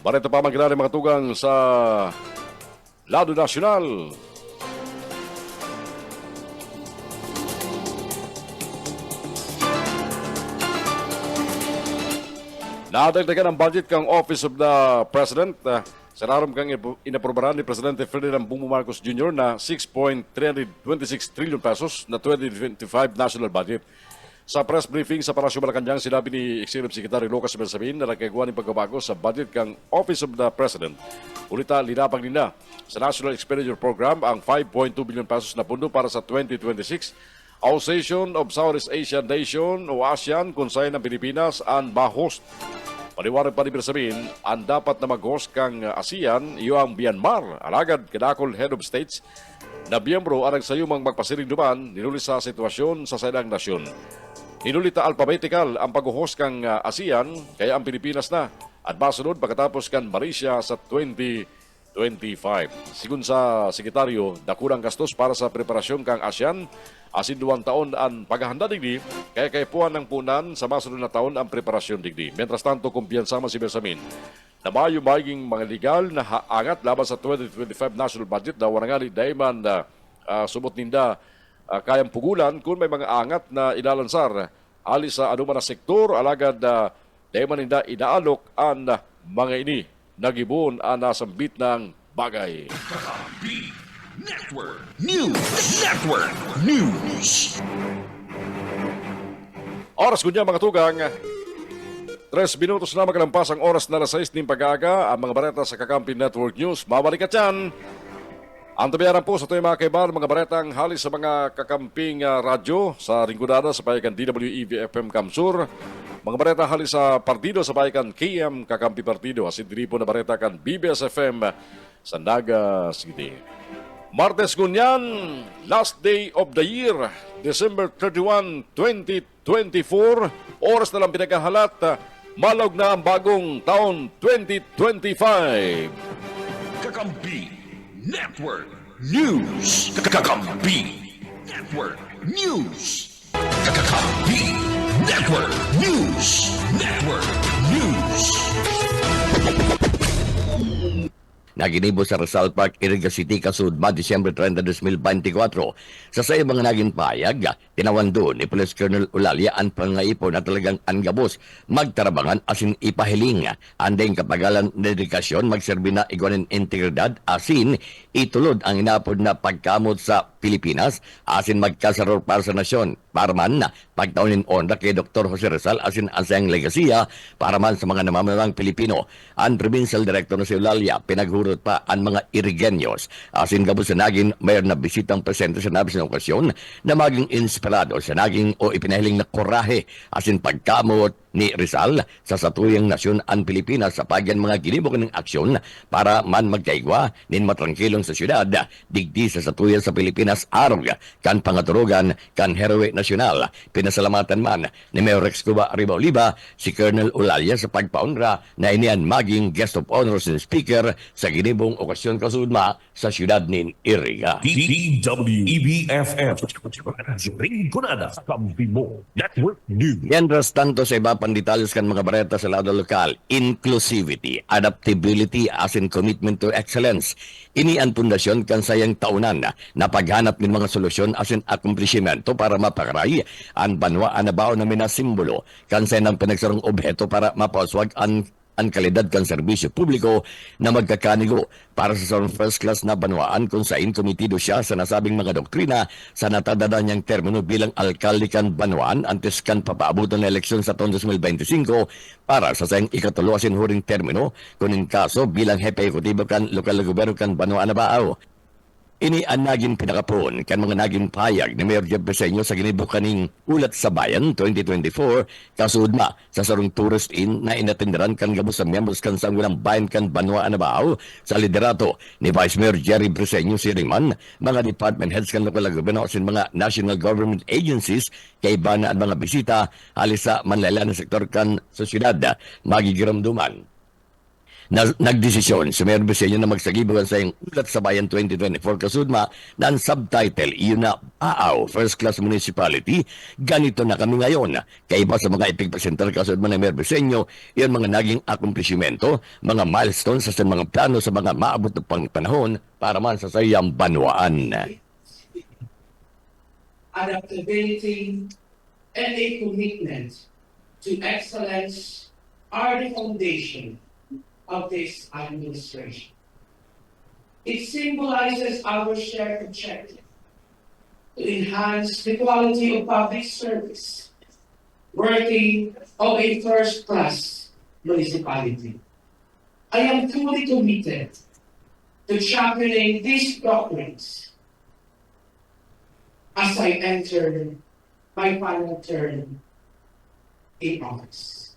S2: Bareta pa magkilala mga tugang sa lado nasyonal. Nadagdagan ang budget kang Office of the President. Sanarom kang inaprobaran ni Presidente Ferdinand Bongbong Marcos Jr. na 6.326 trillion pesos na 2025 national budget. Sa press briefing sa Palasyo Malacanang, sinabi ni Executive Secretary Lucas Bersamin na nagkagawa ng pagbabago sa budget kang Office of the President. Ulita, linapag nila sa National Expenditure Program ang 5.2 billion pesos na pundo para sa 2026 Association of Southeast Asian Nation o ASEAN kung saan ang Pilipinas ang ma-host. Paliwanag pa ni Bersamin, ang dapat na mag-host kang ASEAN iyo ang Myanmar, alagad kadakol head of states na biyembro ang nagsayumang magpasiring duman ninulit sa sitwasyon sa sadang nasyon. Inulita alphabetical ang pag-host kang ASEAN kaya ang Pilipinas na at masunod pagkatapos kan Malaysia sa 2025. Sigun sa sekretaryo, dakulang gastos para sa preparasyon kang ASEAN asin 2 taon ang paghahanda digdi, kaya kaipuan ng punan sa masunod na taon ang preparasyon digdi. Mientras tanto, kumpiyansa man si Bersamin na mayo maging mga legal na haangat laban sa 2025 national budget na warangali dayman sumot ninda kayang pugulan kung may mga angat na ilalansar alis sa anuman na sektor alagad dayman ninda inaalok ang mga ini nagibon ang nasambit ng bagay.
S3: Kakampi Network News. Network News.
S2: Oras kunya mga tugang. 3 minutos na magkalampas ang oras na alas 6 ng pag-aga. Ang mga bareta sa Kakampi Network News. Mabalik at yan. Ang tabiyaran po sa ito mga kaiban, mga baretang halis sa mga kakamping radyo sa Ringgodada sa payagan DWEV FM Kamsur. Mga bareta halis sa partido sa payagan KM Kakampi Partido. Asin diri po na bareta kan BBS FM sa Naga City. Martes Gunyan, last day of the year, December 31, 2024. Oras na lang pinagkahalat, malog na ang bagong taon 2025.
S3: Kakampi Network News. Kakampi Network News. Kakampi Network News. Network News.
S5: na ginibo sa Rizal Park, Iriga City, kasudma, Disyembre 30, 2024. Sa sayo mga naging payag, tinawan doon ni Police Colonel Ulalia ang pangaipon na talagang anggabos magtarabangan asin ipahiling. Andeng kapagalan dedikasyon magserbi na iguanin integridad asin itulod ang inapod na pagkamot sa Pilipinas asin magkasaror para sa nasyon. Para man na pagtaunin onda kay Dr. Jose Rizal asin ang sayang legasiya para man sa mga namamayang Pilipino. Ang Provincial Director na si Eulalia pinaghurot pa ang mga Irigenyos asin gabos sa naging mayor na bisitang presente sa nabis na okasyon na maging inspirado sa naging o ipinahiling na korahe asin pagkamot ni Rizal sa satuyang nasyon ang Pilipinas sa pagyan mga ginibok ng aksyon para man magkaigwa nin matrangkilong sa syudad digdi sa satuyan sa Pilipinas arog kan pangaturugan kan heroe nasyonal. Pinasalamatan man ni Mayor Rex Cuba Arriba si Colonel Ulalia sa pagpaunra na inian maging guest of honors and speaker sa ginibong okasyon kasudma sa syudad nin Iriga.
S1: DWEBFF. Rinconada, Kampi mo. Network News.
S5: Mientras tanto sa iba pang detalles kan mga bareta sa lado lokal, inclusivity, adaptability as in commitment to excellence. Ini ang pundasyon kan sayang taunan na paghanap ng mga solusyon as in accomplishmento para mapakaray ang banwa anabaw na minasimbolo kan sayang pinagsarong obheto para mapaswag ang kalidad kan serbisyo publiko na magkakanigo para sa first class na banwaan kung saan komitido siya sa nasabing mga doktrina sa natadada niyang termino bilang alkalde kan banwaan antes kan papaabutan na eleksyon sa taon 2025 para sa sayang ikatulo asin huring termino kunin kaso bilang hepe ekutibo kan lokal na gobyerno kan banwaan na baaw. Ini ang naging pinakapon kan mga naging payag ni Mayor Jeff Beseño sa ginibukaning Ulat sa Bayan 2024 kasudma sa sarong tourist inn na inatenderan kan gabos sa members kan sanggunang bayan kan Banwa Anabao sa liderato ni Vice Mayor Jerry Beseño Siriman, mga department heads kan lokal na gobyerno sin mga national government agencies kay bana at mga bisita halis sa manlala na sektor kan sa syudad magigiramduman. Nagdesisyon si Mayor Beseño na magsagibugan sa yung Ulat sa Bayan 2024 kasudma na ang subtitle iyon na Aaw First Class Municipality. Ganito na kami ngayon. Kaiba sa mga ipigpresenter kasudma ng Mayor Beseño, iyon mga naging akumplishimento, mga milestones sa mga plano sa mga maabot na pang panahon para man sa sayang banwaan.
S6: Adaptability, and a commitment to excellence are the foundation of this administration. It symbolizes our shared objective to enhance the quality of public service, worthy of a first-class municipality. I am fully committed to championing these doctrines as I enter my final term in office.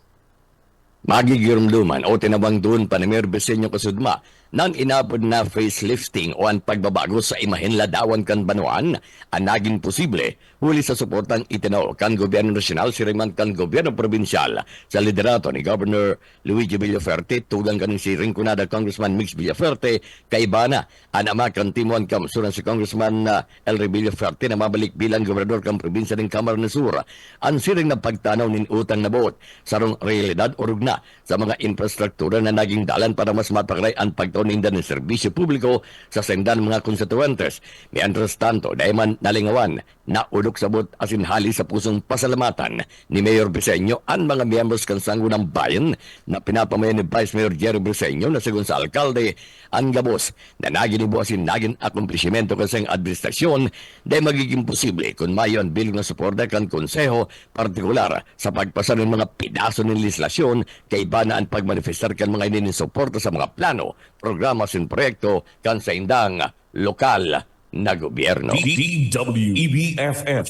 S5: Magigirumduman o tinabang doon pa ni Mayor Beseño kasudma nang inapod na facelifting o ang pagbabago sa imahen ladawan kan banwaan ang naging posible huli sa suportang itinaw kan gobyerno nasyonal siriman kan gobyerno probinsyal sa liderato ni Governor Luigi Villaferte tugang kaning si Rinconada Congressman Mix Villaferte kay bana ang ama kan timuan kamsuran si Congressman Elry Villaferte na mabalik bilang gobernador kan probinsya ng Camarines Sur ang siring na pagtanaw nin utang na buot sarong realidad o rugna sa mga infrastruktura na naging dalan para mas mapakaray ang pagtauninda ng serbisyo publiko sa sendan mga konstituentes. Mientras tanto, dahil man nalingawan na ulok sabot asin hali sa pusong pasalamatan ni Mayor Beseño ang mga miyembros kan sanggunang bayan na pinapamayan ni Vice Mayor Jerry Beseño na sigon sa alkalde ang gabos na naginibo asin naging akomplishimento kasing administrasyon dahil magiging posible kung mayo ang bilang na suporta kan konseho partikular sa pagpasa ng mga pidaso ng legislasyon kay bana ang pagmanifestar kan mga inin suporta sa mga plano, programa sin proyekto kan sa indang lokal na gobyerno.
S1: DWEBFF.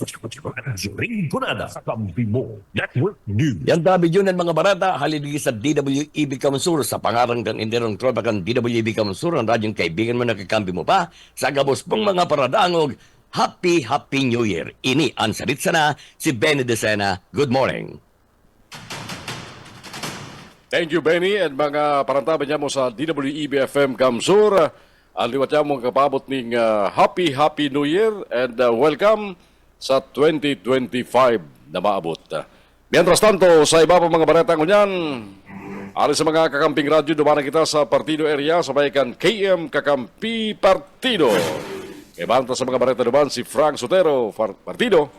S1: Rinconada, Kampi mo. Network News.
S5: Yan tabi yun ang mga barata haligi sa DWEB Kamsur sa pangarang kan inderong tropa kan DWEB Kamsur ang radyong kaibigan mo nakakampi mo pa sa gabos pong mga paradangog. Happy New Year. Ini ang sarit sana si Benny Decena. Good morning.
S2: Thank you, Benny, at mga parantaban niya mo sa DWEB-FM Kamsur. Ang liwat niya mo kapabot ng Happy New Year and welcome sa 2025 na maabot. Mientras tanto, sa iba pa mga baretang kunyan, Alis sa mga kakamping radyo, dumanan kita sa Partido area, sabaykan KM Kakampi Partido. Ibanta sa mga bareta naman si Frank Sotero, Partido.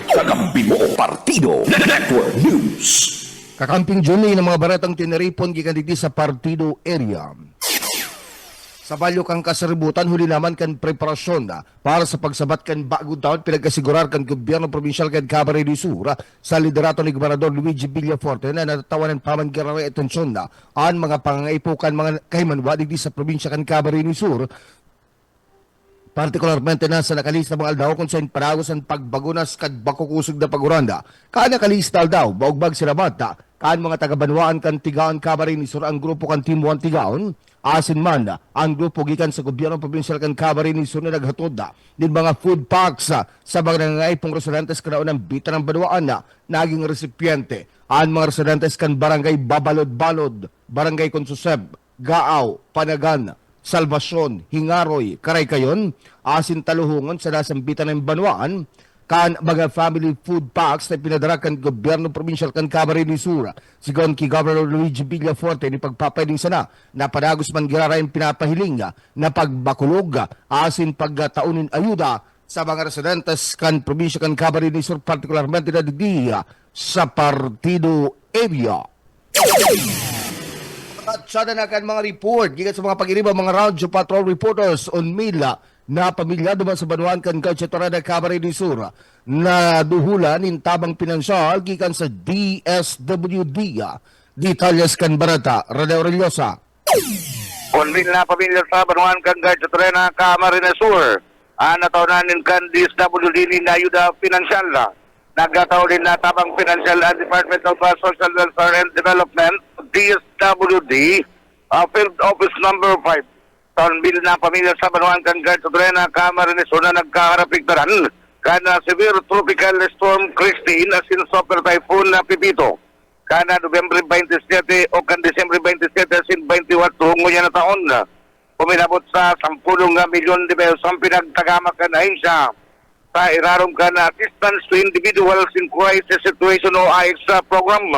S3: Kakampi mo Partido Network News.
S7: Kakamping Johnny ng mga baretang tinaripon gikan diti sa Partido area. Sa balyo kang kasaributan, huli naman kan preparasyon para sa pagsabat kan bagong taon pinagkasigurar kan gobyerno provinsyal kan Camarines del Sur sa liderato ni Gobernador Luigi Villaforte na natatawanan paman giraray atensyon ang mga pangangaipukan mga kaymanwa di sa probinsya kan Camarines del Sur. Partikularmente na sa nakalista mga aldaw kung saan panagos ang pagbagunas kad bakukusog na paguranda. Kaan nakalista aldaw, baugbag sinabata, kaan mga taga-banwaan kan Tigaon Camarines Sur ang grupo kan Team 1 Tigaon, asin man ang grupo gikan sa gobyerno provincial kan Camarines Sur na naghatod din mga food packs sa mga nangangaipong residentes kanaon ng bita ng banwaan naging resipiente. Ang mga residentes kan barangay Babalod-Balod, barangay Consuseb, Gaaw, Panagan, Salvasyon, Hingaroy, Karaykayon, asin taluhungon sa nasambitan ng banwaan, kan mga family food packs na pinadara kan gobyerno provincial kan Camarines Sur. Sigon ki Governor Luigi Villaforte ni pagpapayding sana na panagos man girara yung pinapahiling na pagbakulog asin pagtaunin ayuda sa mga residentes kan probinsya kan Camarines Sur, partikularmente na di sa Partido area. At siya na kan mga report, gikat sa mga pag-iriba, mga Radyo Patrol reporters on Mila na pamilya duman sa Banuan kan Kachetorada Camarines Sur na duhulan in tabang pinansyal gikan sa DSWD. Detalyas kan Barata, Rene Aureliosa.
S8: On Mila na pamilya sa Banuan kan Kachetorada Camarines Sur, nataunanin kan DSWD ni na ayuda pinansyal. Nagkataon din na tabang Financial and Department of Social Welfare and Development, DSWD, Field Office Number 5. Taon bil na pamilya sa Banuan kan Gartodrena, Camarines Sur na nagkaharapigdaran kana severe tropical storm Christine asin super typhoon na Pipito. Kana Nobyembre 27 o kan Disyembre 27 asin 28 tungo yan na taon. Puminabot sa 10 milyon de pesos ang pinagtagama kan ahensya sa irarom ka na assistance to individuals in crisis situation o AICSA program.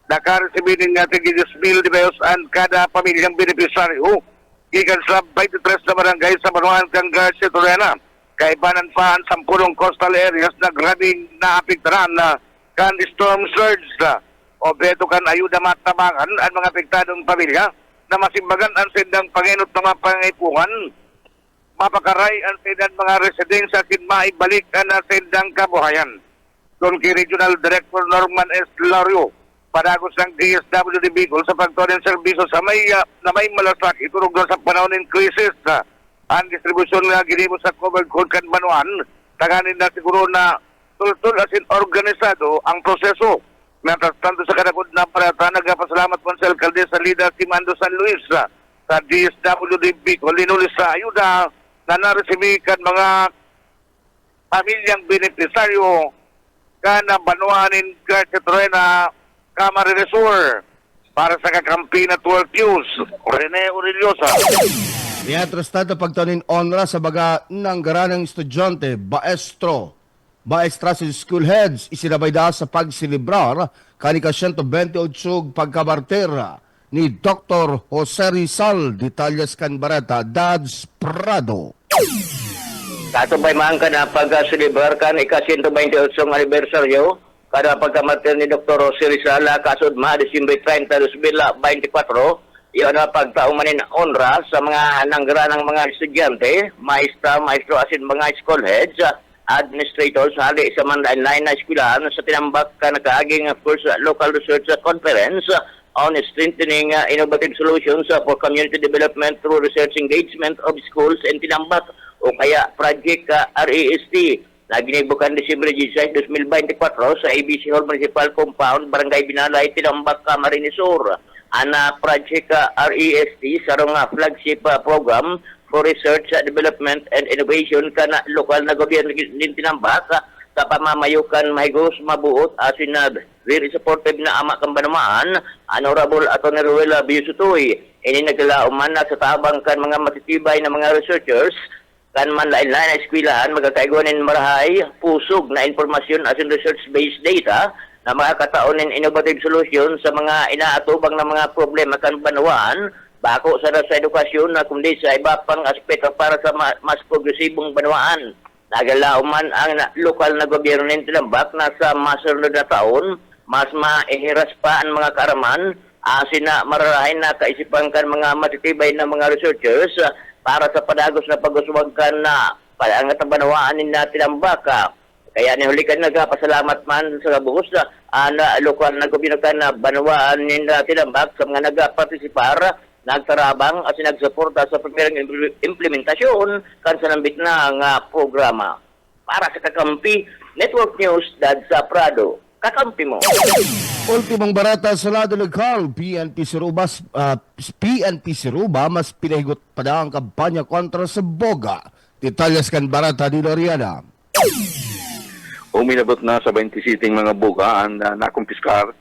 S8: Nakaresibinin nga tigidis mil de pesos ang kada pamilyang benepisaryo. Ikan sa 23 na barangay sa Banuan kang Garcia Torena. Kaibanan pa ang 10 coastal areas na grabing naapiktaran na kan storm surge. O beto kan ayuda matabangan ang mga apektadong pamilya na masimbagan ang sindang panginot ng mga pangipuhan. Mapakaray ang sindang mga residensya kin maibalik ang sindang kabuhayan. Doon kay Regional Director Norman S. Lario, padagos ng DSWD Bicol sa pagtuon ng serbisyo sa na may malasak iturog doon sa panahon ng krisis. Ang distribusyon nga ginimo sa covered code kan Banuan, taganin na siguro na tultul asin organisado ang proseso. Natastando sa kadagod na parata, nagpasalamat po sa alkalde sa Lida Simando San Luis sa DSWD Bicol, linulis sa ayuda na naresibikan mga pamilyang benepisaryo kana Banuanin Garcia Torena Camarines Sur. Para sa Kakampi Network News, Rene Aureliosa.
S7: Niatrastado pagtanin onra sa baga ng garanang estudyante, Maestra sa school heads, isinabay da sa pagsilibrar kanika 128 pagkabartera ni Dr. Jose Rizal, Detalyas kan Barata, Dads Prado.
S8: Katubay man ka na pag-celebrar kan ika-128 anibersaryo kada pagkamartir ni Dr. Jose Rizal kasud ma Disyembre 30, 2024. Iyon na pagtaong manin onra sa mga nanggaranang mga estudyante, maestro asin mga school heads, administrators, hali sa manlain na eskwelahan sa tinambak ka nakaaging first local research conference on strengthening innovative solutions for community development through research engagement of schools and tinambak o kaya Project REST na ginibukan Disyembre 16, 2024 sa ABC Hall Municipal Compound, Barangay Binalay, Tinambak, Camarines Sur. Ana Project REST sarong flagship program for research, development, and innovation kana lokal na gobyerno ng Tinambak sa pamamayukan mahigos mabuot asin na very supportive na ama kang Banuan, Honorable Atty. Ruela Biusutoy. Ini naglalauman na sa tabang kan mga matitibay na mga researchers kan manlain-lain na eskwelahan magkakaiguanin marahay pusog na informasyon asin research-based data
S9: na mga kataunin innovative solution sa mga inaatubang na mga problema kan banwaan, bako sa edukasyon na kundi sa iba pang aspeto para sa mas progresibong banwaan. Nagalauman ang lokal na gobyerno ng Tinambak na sa masunod na taon, mas maihiras pa ang mga kaaraman, sina mararahin na kaisipan kan mga matitibay na mga researchers para sa padagos na pag-uswag na palangat ang banwaan ni Tinambak. Kaya nihulikan nagpasalamat man sa buhos na lokal na gobyerno kan na banwaan ni Tinambak sa mga nagpartisipar, nagtarabang at sinagsuporta sa primerang implementasyon kan sa nambit na nga programa. Para sa Kakampi Network News, Dad sa Prado. Kakampi mo.
S7: Ultimong barata sa lado lokal, PNP Siruba mas pinahigot pa na ang kampanya kontra sa Boga. Detalyas kan barata di Loriana.
S8: Uminabot na sa 20 sitting mga buga ang nakumpiskar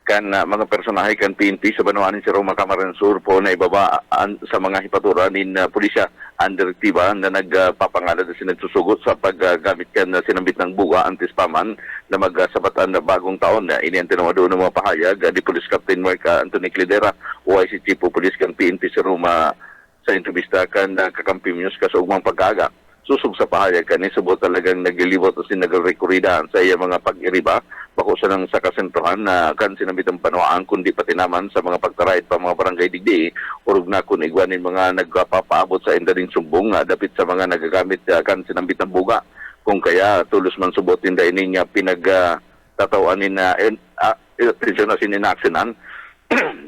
S8: kan mga personahe kan PNP sa Banwaan si Roma Camarines Sur po na ibaba sa mga hipatura nin pulisya ang direktiba na nagpapangala na sinagsusugot sa paggamit kan sinambit ng buga antispaman na magsabatan na bagong taon na iniantinama doon ng mga pahayag di Police Captain Mark Anthony Clidera o si Chief of Police kan PNP si Roma sa entrevista kan Kakampi News kasugmang pagkaga. Susog sa pahayag kani subot talagang naglilibot at nagrekurida sa iya mga pag-iriba bako sa nang sa kasentrohan na kan sinabit ang Banwaan kundi pati naman sa mga pagtarait pa mga barangay digdi urog na kun igwanin mga nagpapaabot sa indaling sumbong dapit sa mga nagagamit kan sinabit ng buga kung kaya tulos man subot inday niya pinagtatawanin na atensyon na sininaksinan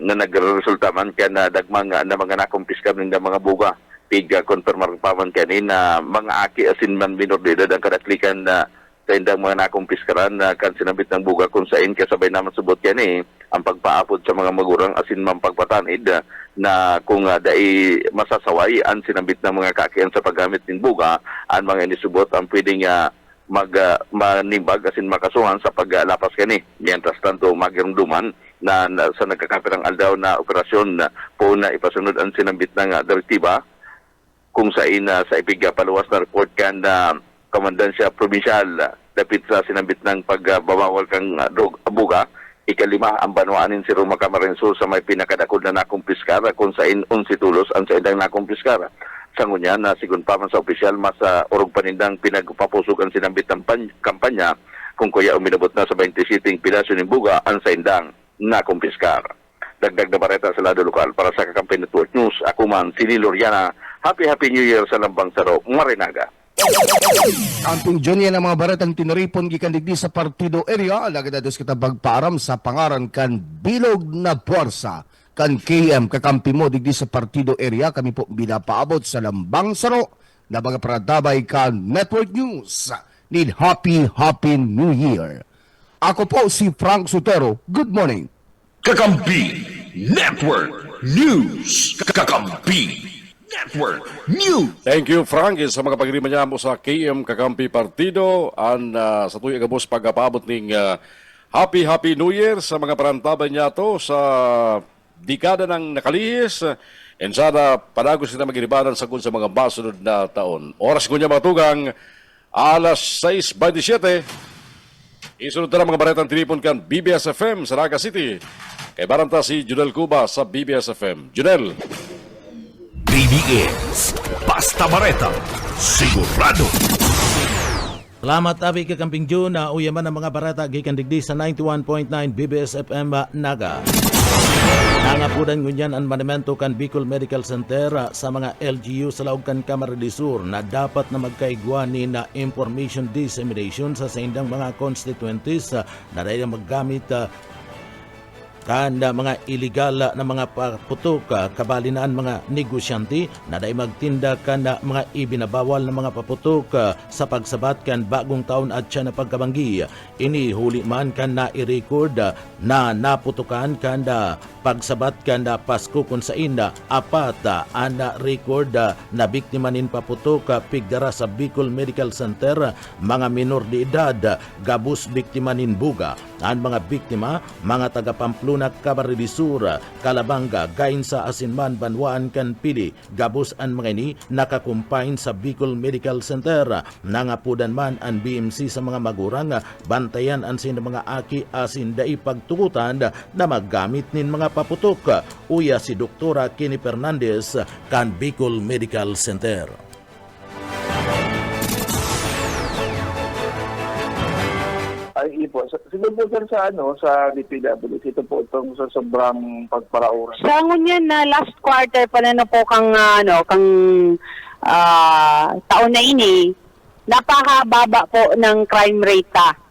S8: na nagresulta man kaya na dagmang na mga nakumpiskar ng mga buga piga konfirmar paman kanina mga aki asin man minor de edad ang kadaklikan na sa indang mga nakumpiskaran na kan sinabit ng buga kung sain kasabay naman subot kani ang pagpaapod sa mga magurang asin man pagpatanid na kung dai masasaway ang sinabit ng mga kakian sa paggamit ng buga ang mga inisubot ang pwedeng manimbag asin makasuhan sa paglapas kani. Mientras tanto magirumduman na sa nagkakapirang aldaw na operasyon po na ipasunod ang sinabit ng direktiba kung sa ipiga paluwas na report kan na komandansya provincial dapit sa sinambit ng pagbabawal kang buga, ikalima ang Banwaanin si Roma Camarines Sur sa may pinakadakod na nakumpiskara kung sa 11 tulos ang sa indang nakumpiskara. Sa ngunya na sigun pa man sa opisyal mas urog panindang pinagpapusog ang sinambit ng kampanya kung kuya uminabot na sa 20 sitting pilasyo ng buga ang sa indang nakumpiskara. Dagdag na bareta sa lado lokal para sa Kakampi Network News. Ako man, si Loriana. Happy New Year sa Lambang Saro, Marinaga.
S7: Kamping Junior ng mga baratang tinuripon gikandigdi sa partido area, lagadados kita pagpaaram sa pangaran kan Bilog na Puwersa. Kan KM kakampi mo digdi sa partido area, kami po binapaabot sa Lambang Saro na mga pradabay kan Network News. Need Happy New Year. Ako po si Frank Sotero. Good morning.
S3: Kakampi Network News. Kakampi Network News.
S2: Thank you, Frank, sa mga pagriman niya mo sa KM Kakampi Partido sa tuyo agabos pagkapabot ng Happy New Year sa mga parantabay niya to sa dekada ng nakalihis and sana panagos na magiribanan sa mga masunod na taon. Oras ko niya matugang alas 6:27. Isunod na mga baretang tinipon kan BBS FM sa Naga City. Kay baranta si Junel Cuba sa BBS FM. Junel.
S3: BBS Basta Bareta Sigurado.
S10: Salamat abi Kakamping June na uyaman ang mga barata gikan digdi sa 91.9 BBS FM Naga. Nangapudan ngunyan ang monumento kan Bicol Medical Center sa mga LGU sa laog kan Camarines Sur na dapat na magkaigwani na information dissemination sa indang mga constituencies na dahil maggamit kan mga illegal na mga paputok kabalinaan mga negosyante na dahil magtinda kan mga ibinabawal na mga paputok sa pagsabat kan bagong taon at siya na pagkabanggi. Ini huli man kan na i-record na naputukan kan pagsabat kan na Pasko kung sa inda apat ana record na biktima nin paputok pigdara sa Bicol Medical Center mga minor de edad gabus biktima nin buga ang mga biktima mga taga Pamplona, Camarines Sur, Calabanga, Gainsa, Asinman, Banwaan kan Pili gabus ang mga ini nakakumpain sa Bicol Medical Center nangapudan man ang BMC sa mga magurang bantayan ang sin mga aki asin dai pagtugutan na maggamit nin mga paputok uya si Doktora Kenny Fernandez kan Bicol Medical Center.
S8: Ay, po. Siguro po sir sa DPWs, ito po itong sa sobrang pagparaoran.
S11: Sa ngunyan na last quarter pala na po kang taon na ini, napakababa po ng crime rate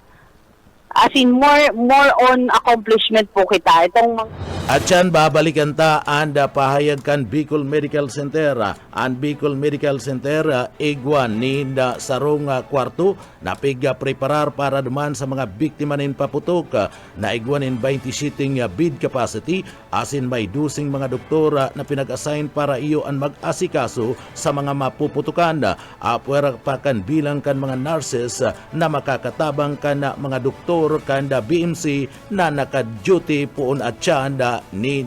S11: As in more on accomplishment po kita. Itong
S10: At yan, babalikan ta ang pahayag kan Bicol Medical Center. Ang Bicol Medical Center, igwan ni sarong kwarto na preparar para duman sa mga biktima nin paputok na igwan in 20 seating bed capacity asin may dusing mga doktor na pinag-assign para iyo ang mag-asikaso sa mga mapuputukan. Apwera pa kan bilang kan mga nurses na makakatabang kan mga doktor kan BMC na naka-duty poon at yan ni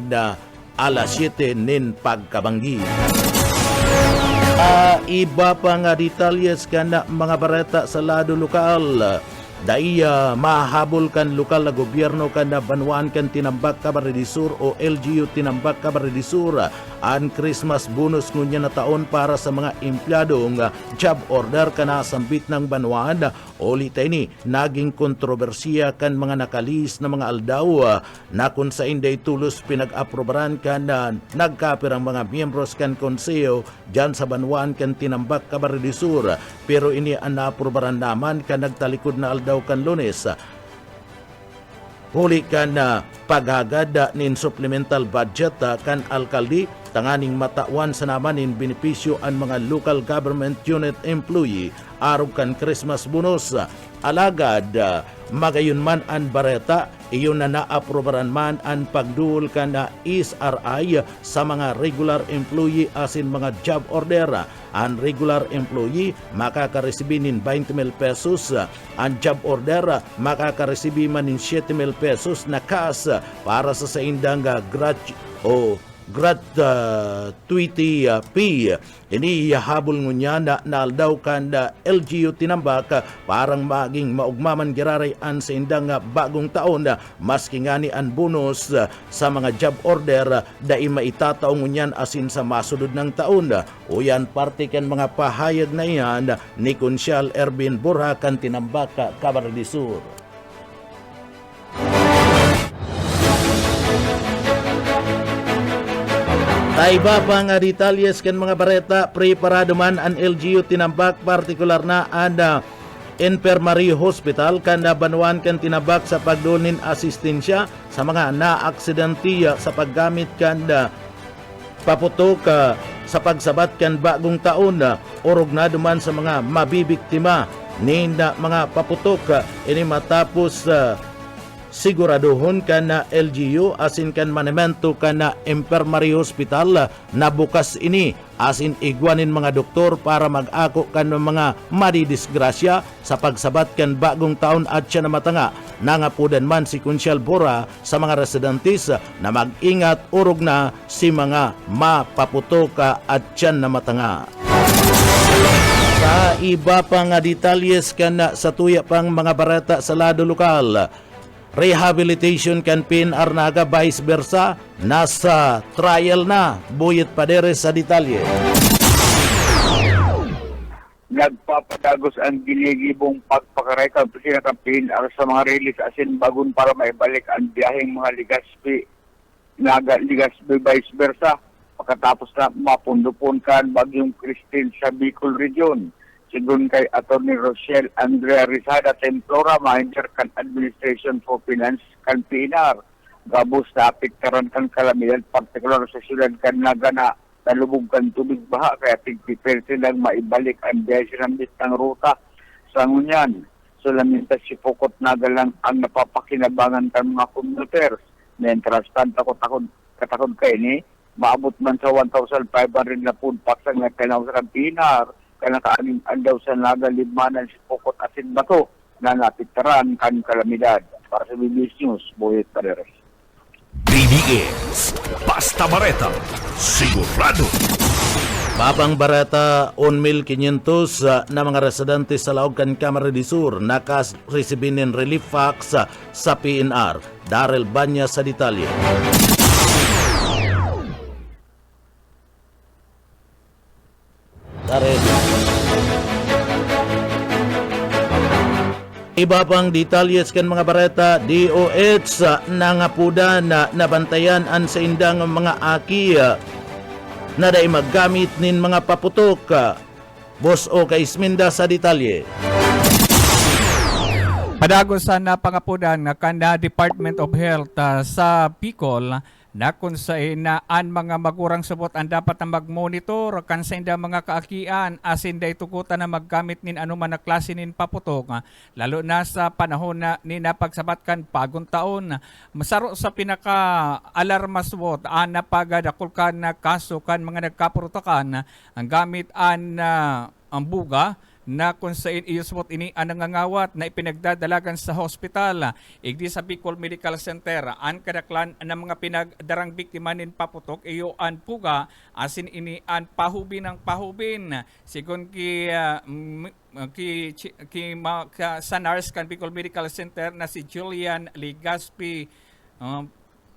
S10: alas 7 nin pagkabanggi. Iba pa nga detalyes kan mga bareta sa lado lokal. Daiya mahabol kan lokal na gobyerno kan na Banwaan kan Tinambak Camarines Sur o LGU Tinambak Camarines Sur ang Christmas bonus ngunya na taon para sa mga empleyadong job order kana sambit ng Banwaan. Ulit ini naging kontrobersiya kan mga nakalis na mga aldaw na kung sa inday tulos pinag-aprobaran kan na nagkapirang mga miyembros kan konseyo dyan sa Banwaan kan Tinambak Camarines Sur, pero ini ang naaprobaran naman kan nagtalikod na aldaw kan Lunes. Huli kan paghagad nin supplemental budget kan alkaldi tanganing matawan sa naman in benepisyo ang mga local government unit employee arog kan Christmas bonus. Alagad magayon man ang bareta iyon na naaprobaran man ang pagduol kan na SRI sa mga regular employee asin mga job order. Ang regular employee makakaresibi nin 20,000 pesos, ang job order makakaresibi man nin 7,000 pesos na cash para sa saindang gratuity fee. Ini habol ngunya na naldaw kan LGU Tinambak parang maging maugmaman giraray an sa indang bagong taon maski nga ni ang bonus sa mga job order dai maitataong ngunyan asin sa masudod ng taon. Uyan parte kan mga pahayag na iyan ni Konsyal Ervin Borja kan Tinambak Camarines Sur. Taiba pa nga detalyes kan mga bareta preparado man ang LGU Tinambak partikular na ang Infirmary Hospital kan Banwaan kan Tinambak sa pagdunin asistensya sa mga na-aksidentiya sa paggamit kan paputok sa pagsabat kan bagong taon orog na duman sa mga mabibiktima ni mga paputok ini matapos siguraduhon kan na LGU asin kan manimento kan na Infirmary Hospital na bukas ini asin igwanin mga doktor para mag-ako kan mga madidisgrasya sa pagsabat kan bagong taon at siya na matanga. Nangapudan man si Konsyal Bora sa mga residentes na mag-ingat urog na si mga mapaputok at siya na matanga. Sa iba pang detalyes kan sa tuya pang mga bareta sa lado lokal, rehabilitation campaign Arnaga vice versa nasa trial na. Buyet Paderes sa detalye.
S8: Nagpapadagos ang ginigibong pagpakarekal sa campaign sa mga release asin bagon para maibalik ang biyaheng mga Ligaspi vice versa pagkatapos na mapundupon kan bagyong Christine sa Bicol Region. Sigun kay Atty. Rochelle Andrea Rizada Templora, Manager kan Administration for Finance kan PNR. Gabos na apektaran kan kalamidad, partikular sa siyudad kan Nagana, nalubog kan tubig baha, kaya tigpipil silang maibalik ang biyahe sinambit ng ruta sa ngunyan. So lamintas si Pokot Nagalang ang napapakinabangan kan mga commuter. Mentras takot kayo ni, maabot man sa 1,500 na food packs ang nagkanaw sa kantinar, kanakaaning andaw sa nagalibmanan si Pukot Asin Bato, na napitaran kan kalamidad. Para sa BBS News, Boyet Pareres.
S3: BDS Basta Bareta Sigurado.
S10: Babang Barata 1,500 na mga residente sa Laog kan Camarines Sur nakaresibinin relief fax sa PNR. Darrell Banya sa detalye. Darrell. Iba pang detalyes kan mga bareta, DOH na nga puda na nabantayan an sa indang mga aki na day maggamit nin mga paputok. Boss O Kaisminda sa detalye.
S12: Padagosan na pangapudan nga kanda Department of Health sa Bicol na kung saan na ang mga magurang subot ang dapat na mag-monitor kan sa inda mga kaakian asin day tukutan na maggamit nin anuman na klase nin paputok lalo na sa panahon na ninapagsabatkan pagong taon. Masaro sa pinaka-alarma subot ang napagadakulkan na kaso kan mga nagkapurutokan ang gamit ang buga na kung sa iuswot ini ang nangangawat na ipinagdadalagan sa hospital. Igdi sa Bicol Medical Center, ang kadaklan ng mga pinagdarang biktima nin paputok, iyo ang puga, asin ini ang pahubin ng pahubin. Sigun sa NARS kan Bicol Medical Center na si Julian Ligaspi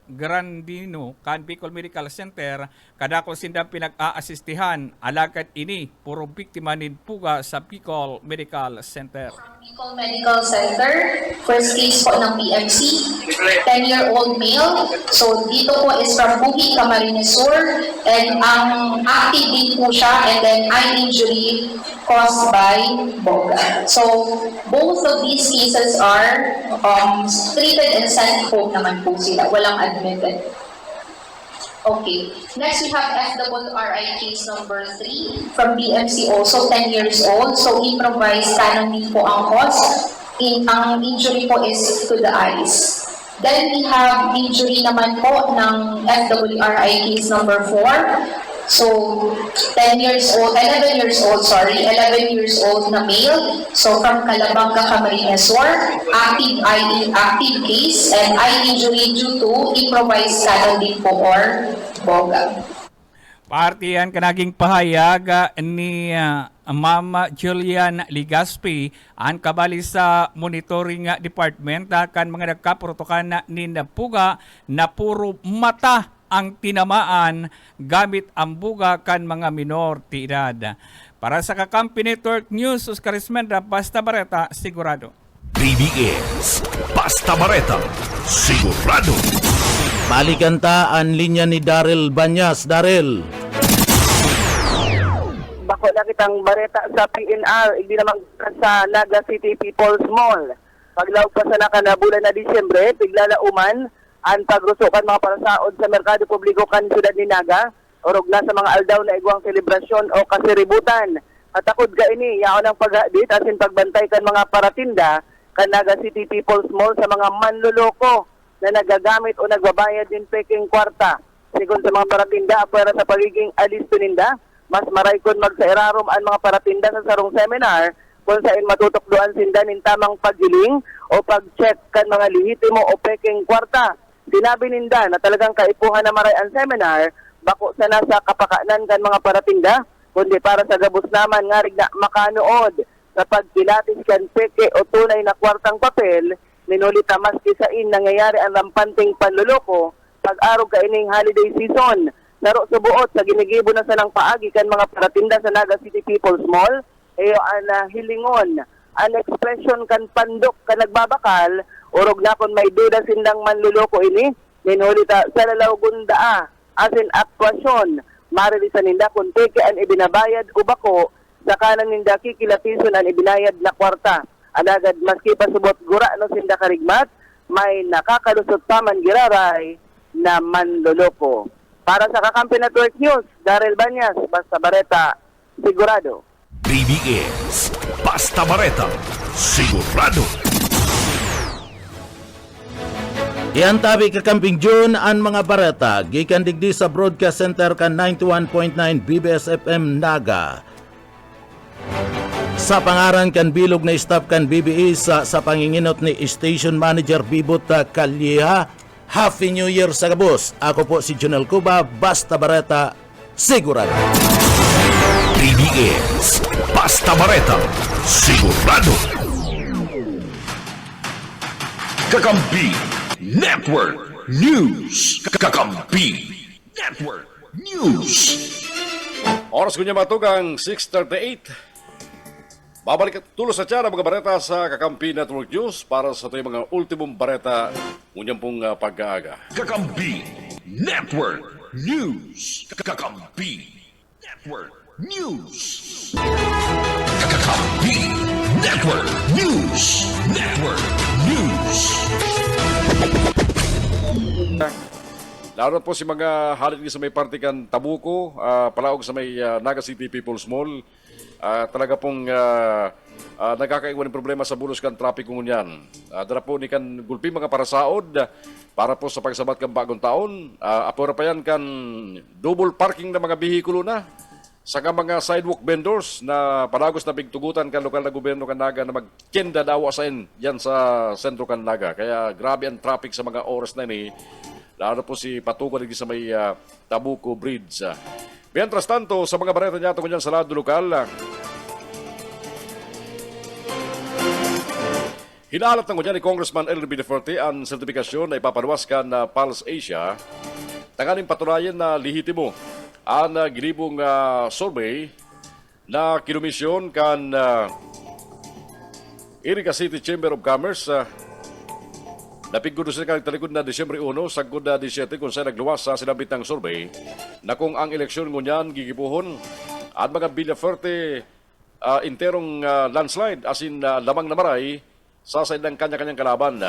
S12: Grandino kan Bicol Medical Center kadako sindang pinag-aasistihan alagad ini puro biktima nin puga sa Bicol Medical Center.
S13: Bicol Medical Center, first case po ng PMC, 10-year-old male. So dito po is from Buhi, Camarines Sur, and ang active din po siya, and then eye injury caused by boga. So both of these cases are treated and sent home naman po sila, walang admitted. Okay. Next, we have FWRI case number 3 from BMC, also 10 years old. So, improvised cannon din po ang cause. Ang injury po is to the eyes. Then, we have injury naman po ng FWRI case number 4. So, 11 years old na male. So, from Calabanga, Camarines Sur, active case, and eye injury due to improvised cannon din po or boga.
S12: Parte yan kanaging pahayag ni Mama Julian Ligaspi ang kabali sa monitoring department kan mga nagkapurutokan na ninapuga na puro mata ang tinamaan gamit ang buga kan mga minor ti edad. Para sa Kakampi Network News, Oscar Ismenda, Basta Bareta, Sigurado.
S3: BDS Basta Bareta Sigurado.
S10: Malikanta ang linya ni Darrell Banyas. Darrell.
S14: Bako na kitang bareta sa PNR, hindi naman sa Naga City People's Mall. Paglaog pa sa nakanabulan na Disyembre, tiglalauman ang pagrusukan mga parasaod sa Merkado Publiko kan Siyudad ni Naga, orog na sa mga aldaw na igwang selebrasyon o kasiributan. At takod ka ini, yaon ang pag-hadit asin pagbantay kan mga paratinda kan Naga City People's Mall sa mga manluloko na nagagamit o nagbabayad din peking kwarta. Sigon sa mga paratinda, apwera sa pagiging alisto ninda, mas maray kon magsairarom ang mga paratinda sa sarong seminar kung saan matutukdoan sinda nin tamang paggiling o pag-check kan mga lihitimo o peking kwarta. Sinabi ninda na talagang kaipuhan na maray ang seminar, bako sa nasa kapakanan kan mga paratinda, kundi para sa gabos naman ngarig na makanood sa pagkilatis kan peke o tunay na kwartang papel, minulita maski sa nangyayari ang rampanting panluloko pag-arog kaining holiday season. Naro subuot sa ginigibo na sa nang paagi kan mga paratinda sa Naga City People's Mall, eyo ang hilingon, ang expression kan pandok kan nagbabakal, urog na kung may duda sindang manluloko ini, minulita sa lalawgunda asin aktwasyon, marilisan ninda kung teke ang ibinabayad o bako, sa kanan ninda kikilatison ang ibinayad na kwarta. Alagad maski pasubot gura no sinda karigmat, may nakakalusot pa man giraray na manluloko. Para sa Kakampi Network News, Darrell Banyas, Basta Bareta, Sigurado.
S3: BDS Basta Bareta Sigurado.
S10: Yan tabi kakamping June ang mga bareta gikan digdi sa Broadcast Center kan 91.9 BBS FM Naga. Sa pangaran kan bilog na staff kan BBE sa panginginot ni Station Manager Bibot Kalyeha, Happy New Year sa kabus. Ako po si Junel Cuba, basta bareta, sigurado.
S3: PBS Basta Bareta, sigurado. Kakampi Network News. Kakampi Network News.
S2: Oras ko niya matugang 6:38. Babalik tulos sa tiyan ang mga bareta sa Kakampi Network News para sa ito mga ultimong bareta ngunyang pong pag-aaga.
S3: Kakampi Network News. Kakampi Network News. Kakampi Network News. Network News.
S2: Lalo po si mga halit sa may partikan Tabuco, palaog sa may Naga City People's Mall. Talaga pong nagkakaiwan ng problema sa bulos kan trapiko ngunyan. Dara po ni kan gulpi mga parasaod para po sa pagsabat kan bagong taon. Apora pa yan kan double parking na mga bihikulo na. Saka mga sidewalk vendors na palagos na bigtugutan kan lokal na gobyerno kan Naga na magkenda daw asain yan sa sentro kan Naga. Kaya grabe ang traffic sa mga oras na ni. Lalo po si Patuko lagi sa may Tabuco Bridge. Mientras tanto, sa mga bareta niya tungkol sa lado lokal, hinahalap ng ni Congressman Elby Deferte ang sertifikasyon na ipapaluwaskan na Pulse Asia. Tanganing patunayan na lehitimo ang ginibong survey na kinumisyon kan Iriga City Chamber of Commerce. Napiggudo sila kang talikod na Disyembre 1, sagod na 17 kung saan nagluwas sa sinabit ng survey na kung ang eleksyon ngunyan gigipuhon at mga Villaferte interong landslide as in lamang na maray sa side ng kanya-kanyang kalaban.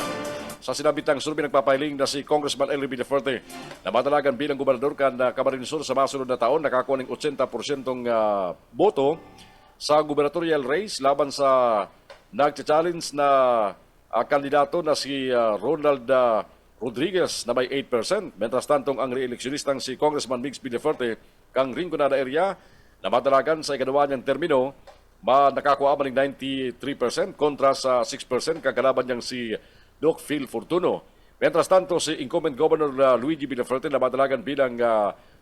S2: Sa sinabit ng survey nagpapahiling na si Congressman Elby Villaferte na madalagan bilang gobernador kan Camarines Sur sa masunod na taon nakakuha ng 80% boto sa gubernatorial race laban sa nagcha-challenge na kandidato na si Ronald Rodriguez na may 8%. Mientras tantong ang re-electionistang si Congressman Mix Villaferte kang Rinconada area na madalagan sa ikadawa niyang termino nakakuha man ng 93% kontra sa 6% kagalaban niyang si Doc Phil Fortuno. Mientras tanto si incumbent Governor Luigi Villaferte na madalagan bilang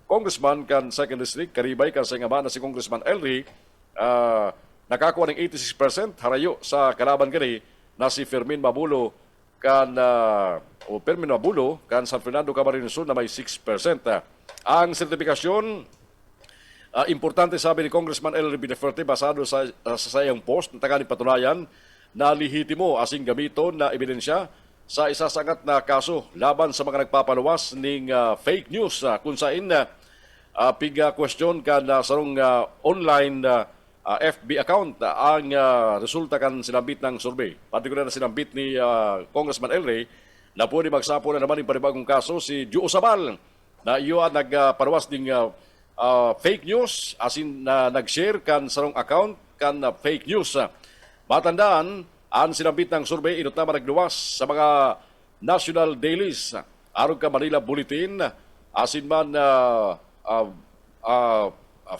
S2: Congressman kan 2nd District karibay kan sa ingama na si Congressman Elry nakakuha ng 86% harayo sa kalaban gani na si Fermin Mabulo kan San Fernando Camarines Sur na may 6%. Ang sertifikasyon importante sabi ni Congressman Elby Deferte basado sa sayang post na tagani patunayan na lehitimo asing gamiton na ebidensya sa isasangat na kaso laban sa mga nagpapaluwas ning fake news kung saan piga question kan sarong online FB account ang resulta kan sinambit ng survey. Partikular na sinambit ni Congressman Elry na pwede magsapo na naman yung panibagong kaso si Joe Sabal na iyo nagparuwas ng fake news as in nag-share kan sarong account kan fake news. Matandaan, ang sinambit ng survey inot naman nagluwas sa mga national dailies arog ka Manila Bulletin as in man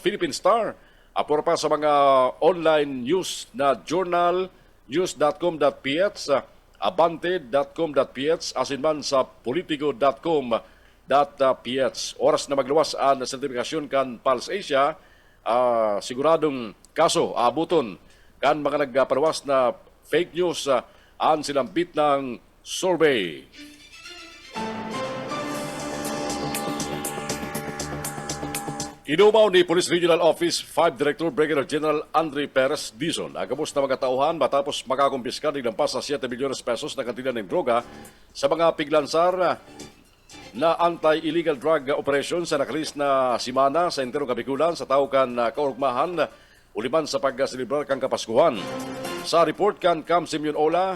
S2: Philippine Star apor pa sa mga online news na journal, news.com.ph, abante.com.ph, asin man sa politico.com.ph. Oras na magluwas ang sertifikasyon kan Pulse Asia, siguradong kaso, abuton kan mga nagparuwas na fake news ang sinambit ng survey. Inumaw ni Police Regional Office 5 Director Brigadier General Andre Perez Dizon ang kabus na mga tauhan matapos makakumpiska ng lampas sa 7 milyones pesos na kantidad ng droga sa mga piglansar na anti-illegal drug operation sa nakalis na simana sa Entero Kabikulan sa tawag kaurugmahan uliman sa pagkasilibrar kang Kapaskuhan. Sa report kan Cam Simeon Ola,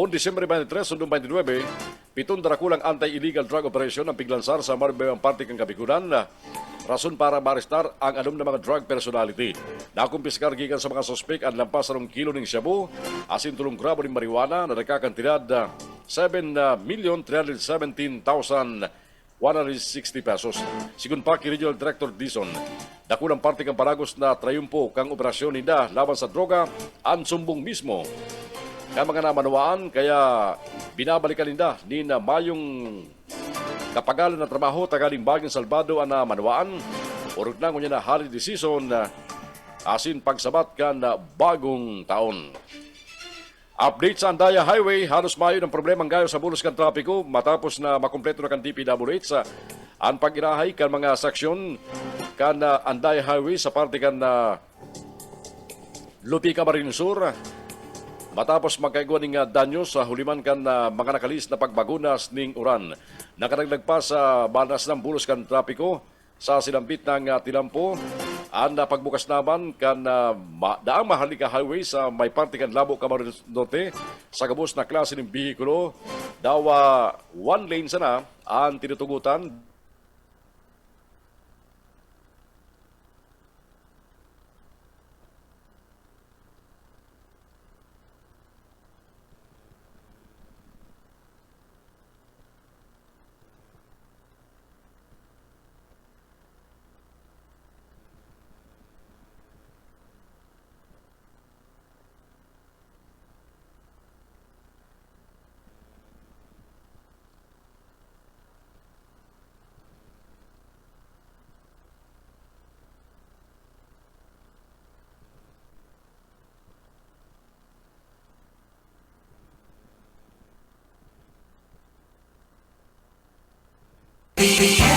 S2: Disyembre 23, sundong 29, pitong darakulang anti-illegal drug operation ang piglansar sa Marbayang Party kang Kabikunan. Rason para marestar ang anom na mga drug personality. Nakumpiskar gikan sa mga sospek ang lampas 2 kilo ng shabu, asin 3 gramo ng marijuana na nakakantidad 7,317,160 pesos. Sigun pa kay Regional Director Dison, dakulang parte kang paragos na trayumpo kang operasyon nila laban sa droga ang sumbong mismo. Kaya mga namanawaan, kaya binabalikan nila ni na mayong kapagalan na trabaho tagaling baging salbado ang namanawaan. Urog na ngunya na holiday season asin pagsabat ka na bagong taon. Update sa Andaya Highway, halos mayo ng problemang gayo sa bulos kan trapiko matapos na makumpleto na kan DPWH sa ang pag-irahay kan mga saksyon kan Andaya Highway sa parte kan Lupi Camarines Sur. Matapos magkaigwa ng danyo sa huliman kan mga nakalis na pagbagunas ning uran. Nakadagdag pa sa banas ng bulos kan trapiko sa sinampit ng Tilampo. Ang pagbukas naman kan daang Maharlika Highway sa may parte kan Labo Camarines Norte sa gabos na klase ng bihikulo. Dawa one lane sana ang tinutugutan.
S3: The